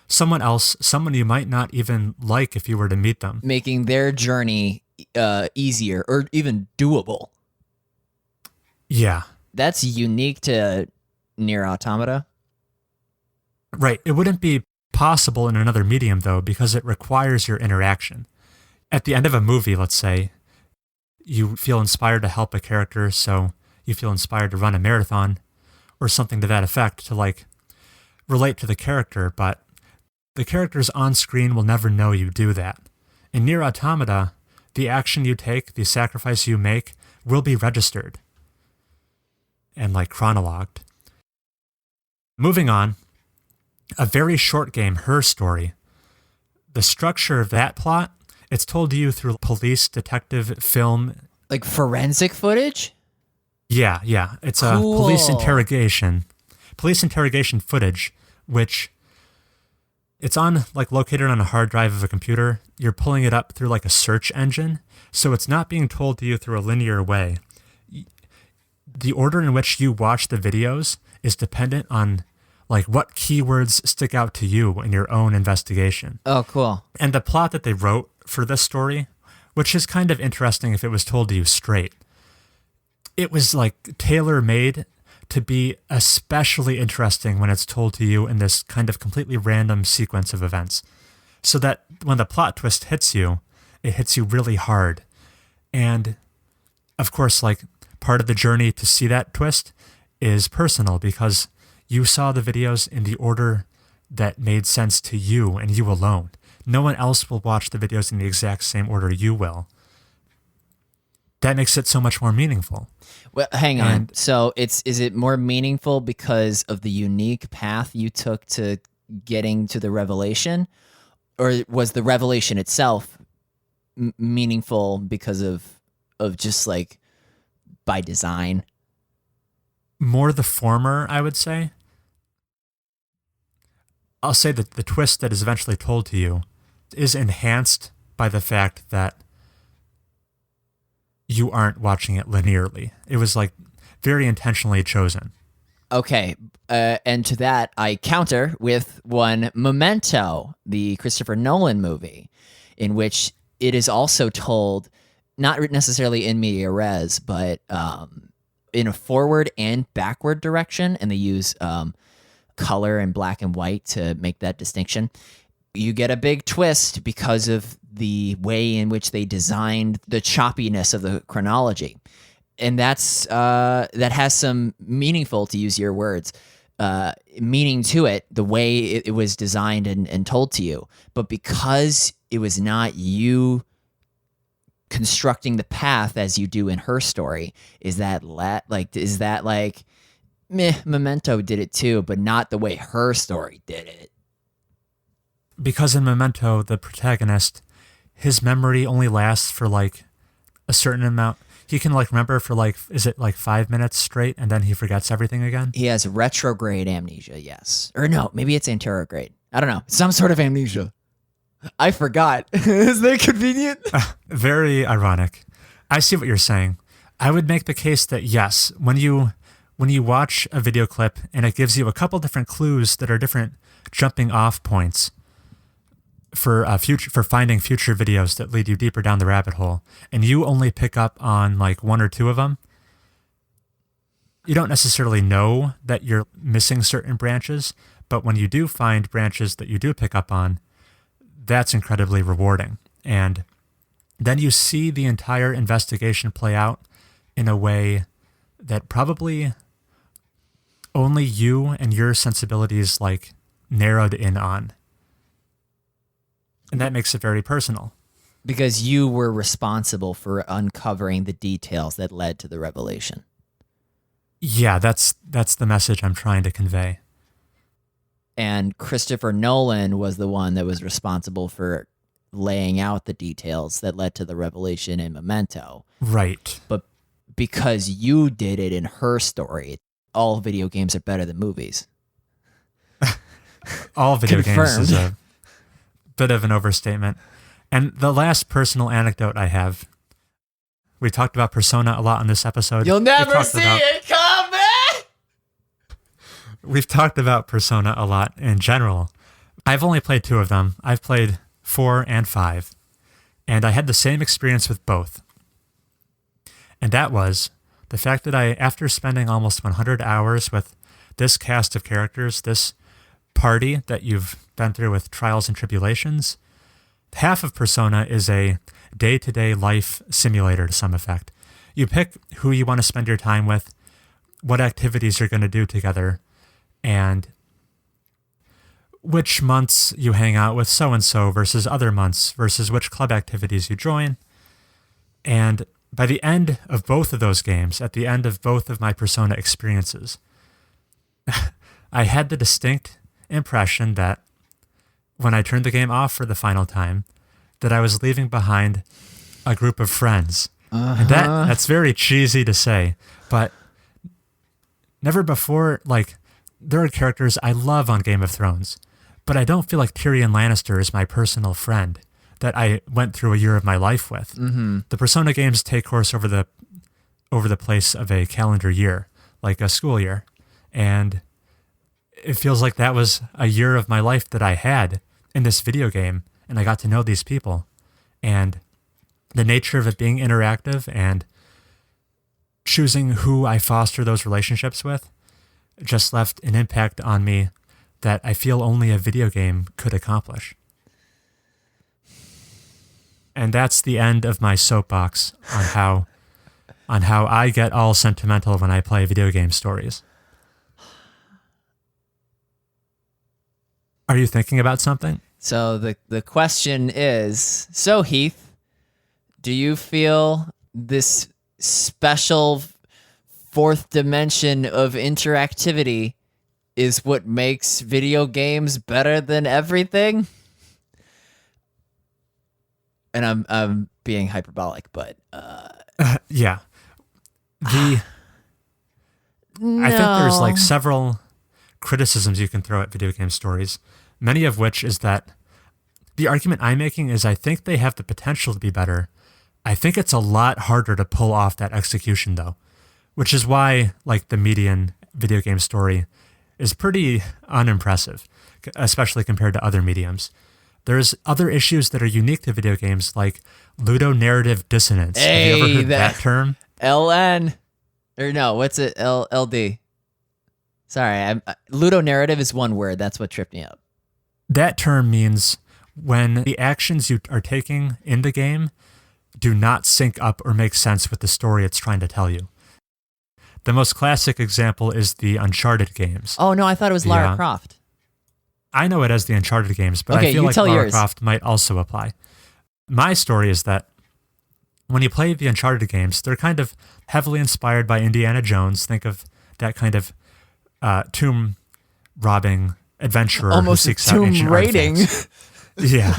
someone else, someone you might not even like if you were to meet them.
Making their journey easier or even doable.
Yeah.
That's unique to Nier Automata.
Right. It wouldn't be possible in another medium, though, because it requires your interaction. At the end of a movie, let's say, you feel inspired to help a character, so you feel inspired to run a marathon or something to that effect to, like, relate to the character, but the characters on screen will never know you do that. In Nier Automata, the action you take, the sacrifice you make, will be registered and, like, chronologued. Moving on, a very short game, Her Story. The structure of that plot, it's told to you through police detective film.
Like forensic footage?
Yeah. It's a police interrogation footage, which it's located on a hard drive of a computer. You're pulling it up through like a search engine. So it's not being told to you through a linear way. The order in which you watch the videos is dependent on like what keywords stick out to you in your own investigation.
Oh, cool.
And the plot that they wrote for this story, which is kind of interesting if it was told to you straight, it was like tailor-made to be especially interesting when it's told to you in this kind of completely random sequence of events. So that when the plot twist hits you, it hits you really hard. And of course, like part of the journey to see that twist is personal because you saw the videos in the order that made sense to you and you alone. No one else will watch the videos in the exact same order you will. That makes it so much more meaningful.
Well, hang on. So is it more meaningful because of the unique path you took to getting to the revelation? Or was the revelation itself meaningful because of just like by design?
More the former, I would say. I'll say that the twist that is eventually told to you is enhanced by the fact that you aren't watching it linearly. It was like very intentionally chosen.
Okay, and to that I counter with one Memento, the Christopher Nolan movie, in which it is also told, not necessarily in media res, but in a forward and backward direction, and they use color and black and white to make that distinction. You get a big twist because of the way in which they designed the choppiness of the chronology. And that's that has some meaningful, to use your words, meaning to it, the way it was designed and told to you. But because it was not you constructing the path as you do in her story, Memento did it too, but not the way her story did it.
Because in Memento, the protagonist, his memory only lasts for like a certain amount. He can like remember for like, is it like 5 minutes straight, and then he forgets everything again?
He has retrograde amnesia, yes. Or no, maybe it's anterograde. I don't know. Some sort of amnesia. I forgot. Isn't that convenient?
Very ironic. I see what you're saying. I would make the case that yes, when you watch a video clip and it gives you a couple different clues that are different jumping off points for finding future videos that lead you deeper down the rabbit hole, and you only pick up on like one or two of them, you don't necessarily know that you're missing certain branches, but when you do find branches that you do pick up on, that's incredibly rewarding. And then you see the entire investigation play out in a way that probably only you and your sensibilities like narrowed in on. And that makes it very personal.
Because you were responsible for uncovering the details that led to the revelation.
Yeah, that's the message I'm trying to convey.
And Christopher Nolan was the one that was responsible for laying out the details that led to the revelation in Memento.
Right.
But because you did it in her story, all video games are better than movies.
All video
Confirmed.
games is a bit of an overstatement. And the last personal anecdote I have, we talked about Persona a lot on this episode.
You'll never see it coming!
We've talked about Persona a lot in general. I've only played 2 of them. I've played 4 and 5. And I had the same experience with both. And that was the fact that after spending almost 100 hours with this cast of characters, this party that you've been through with trials and tribulations, half of Persona is a day-to-day life simulator to some effect. You pick who you want to spend your time with, what activities you're going to do together, and which months you hang out with so-and-so versus other months versus which club activities you join. And by the end of both of those games, at the end of both of my Persona experiences, I had the distinct impression that when I turned the game off for the final time, that I was leaving behind a group of friends. And that's very cheesy to say, but never before, like, there are characters I love on Game of Thrones, but I don't feel like Tyrion Lannister is my personal friend that I went through a year of my life with.
Mm-hmm.
The Persona games take course over the place of a calendar year, like a school year. And it feels like that was a year of my life that I had in this video game, and I got to know these people. And the nature of it being interactive and choosing who I foster those relationships with just left an impact on me that I feel only a video game could accomplish. And that's the end of my soapbox on how I get all sentimental when I play video game stories. Are you thinking about something?
So the question is, so Heath, do you feel this special fourth dimension of interactivity is what makes video games better than everything? And I'm being hyperbolic, but
yeah.
No.
I think there's like several criticisms you can throw at video game stories, many of which is that the argument I'm making is I think they have the potential to be better. I think it's a lot harder to pull off that execution though, which is why like the median video game story is pretty unimpressive, especially compared to other mediums. There's other issues that are unique to video games, like ludonarrative dissonance. Have you ever heard that term?
LN. Or no, what's it? LD. Sorry, ludonarrative is one word. That's what tripped me up.
That term means when the actions you are taking in the game do not sync up or make sense with the story it's trying to tell you. The most classic example is the Uncharted games.
Oh, no, I thought it was Lara Croft.
I know it as the Uncharted games, but
okay,
I feel like Lara
yours.
Croft might also apply. My story is that when you play the Uncharted games, they're kind of heavily inspired by Indiana Jones. Think of that kind of tomb robbing adventurer
almost
who seeks
a tomb
out ancient
raiding.
artifacts. Yeah.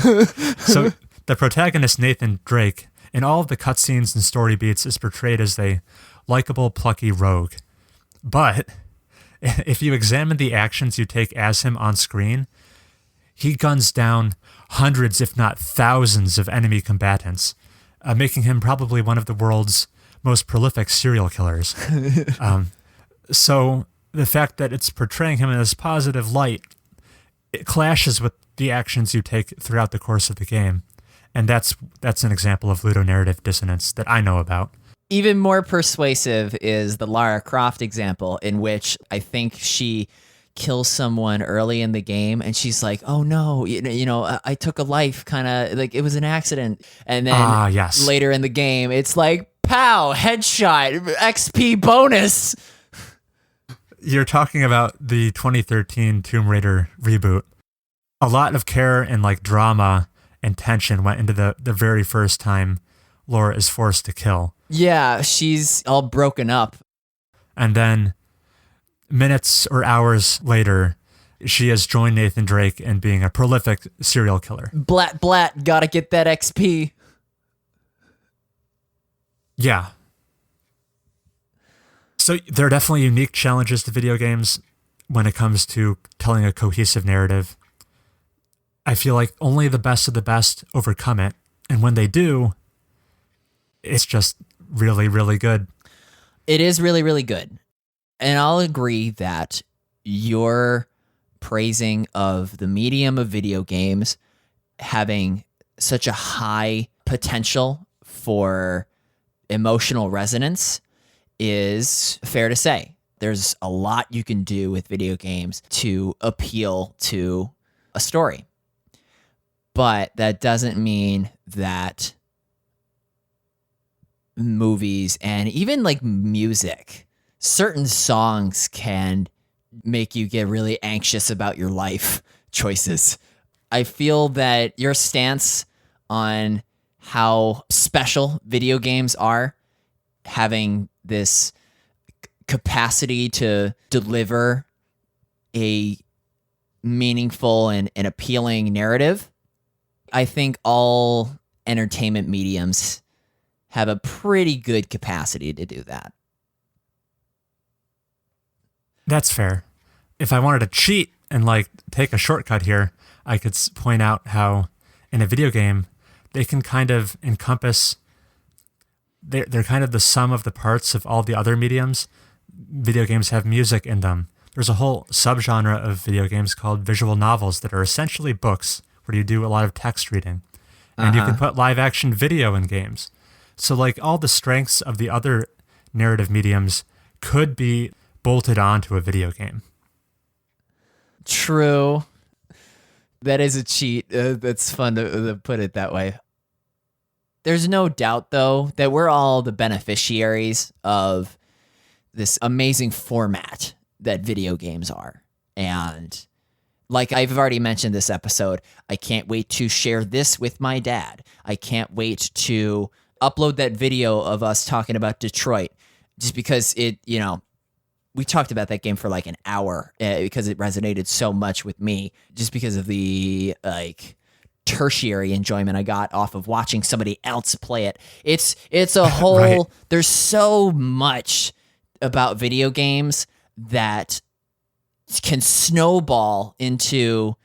So the protagonist, Nathan Drake, in all of the cutscenes and story beats is portrayed as a likable, plucky rogue. But if you examine the actions you take as him on screen, he guns down hundreds, if not thousands, of enemy combatants, making him probably one of the world's most prolific serial killers. So the fact that it's portraying him in this positive light, it clashes with the actions you take throughout the course of the game. And that's an example of ludonarrative dissonance that I know about.
Even more persuasive is the Lara Croft example, in which I think she kills someone early in the game and she's like, oh no, I took a life, kind of like it was an accident. And then
yes.
Later in the game, it's like, pow, headshot, XP bonus.
You're talking about the 2013 Tomb Raider reboot. A lot of care and like drama and tension went into the very first time Laura is forced to kill.
Yeah, she's all broken up.
And then minutes or hours later, she has joined Nathan Drake in being a prolific serial killer.
Blat, gotta get that XP.
Yeah. So there are definitely unique challenges to video games when it comes to telling a cohesive narrative. I feel like only the best of the best overcome it. And when they do, it's just really, really good.
It is really, really good. And I'll agree that your praising of the medium of video games having such a high potential for emotional resonance is fair to say. There's a lot you can do with video games to appeal to a story. But that doesn't mean that movies and even like music, certain songs can make you get really anxious about your life choices. I feel that your stance on how special video games are, having this capacity to deliver a meaningful and appealing narrative, I think all entertainment mediums have a pretty good capacity to do that.
That's fair. If I wanted to cheat and like take a shortcut here, I could point out how in a video game, they can kind of encompass, they're kind of the sum of the parts of all the other mediums. Video games have music in them. There's a whole subgenre of video games called visual novels that are essentially books where you do a lot of text reading. And you can put live action video in games. So like all the strengths of the other narrative mediums could be bolted onto a video game.
True. That is a cheat. That's fun to put it that way. There's no doubt, though, that we're all the beneficiaries of this amazing format that video games are. And like I've already mentioned this episode, I can't wait to share this with my dad. I can't wait to upload that video of us talking about Detroit, just because we talked about that game for like an hour because it resonated so much with me, just because of the like tertiary enjoyment I got off of watching somebody else play it. It's a whole,
right.
There's so much about video games that can snowball into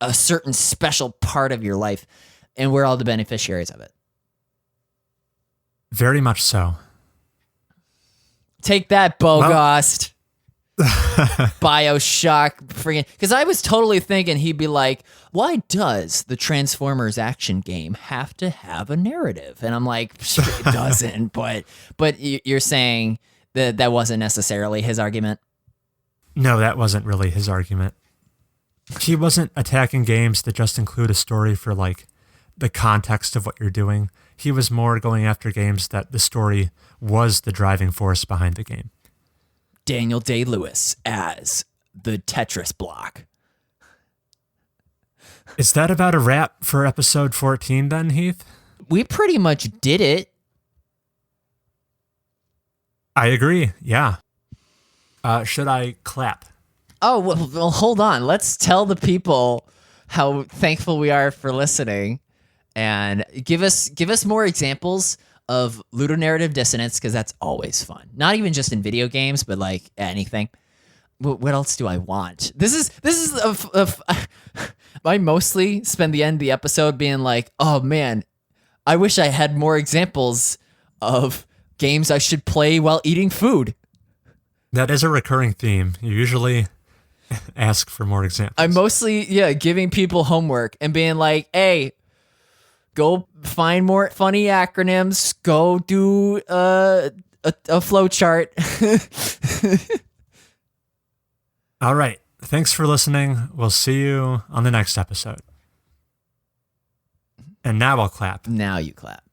a certain special part of your life, and we're all the beneficiaries of it.
Very much so.
Take that, Bogost. BioShock, freaking. Because I was totally thinking he'd be like, why does the Transformers action game have to have a narrative? And I'm like, it doesn't. But you're saying that wasn't necessarily his argument?
No, that wasn't really his argument. He wasn't attacking games that just include a story for like the context of what you're doing. He was more going after games that the story was the driving force behind the game.
Daniel Day-Lewis as the Tetris block.
Is that about a wrap for episode 14 then, Heath?
We pretty much did it.
I agree, yeah. Should I clap?
Oh, well, hold on. Let's tell the people how thankful we are for listening, and give us more examples of ludonarrative dissonance, because that's always fun. Not even just in video games, but like anything. What else do I want? This is I mostly spend the end of the episode being like, oh man, I wish I had more examples of games I should play while eating food.
That is a recurring theme. You usually ask for more examples.
I'm mostly, giving people homework and being like, hey, go find more funny acronyms. Go do a flow chart.
All right. Thanks for listening. We'll see you on the next episode. And now I'll clap.
Now you clap.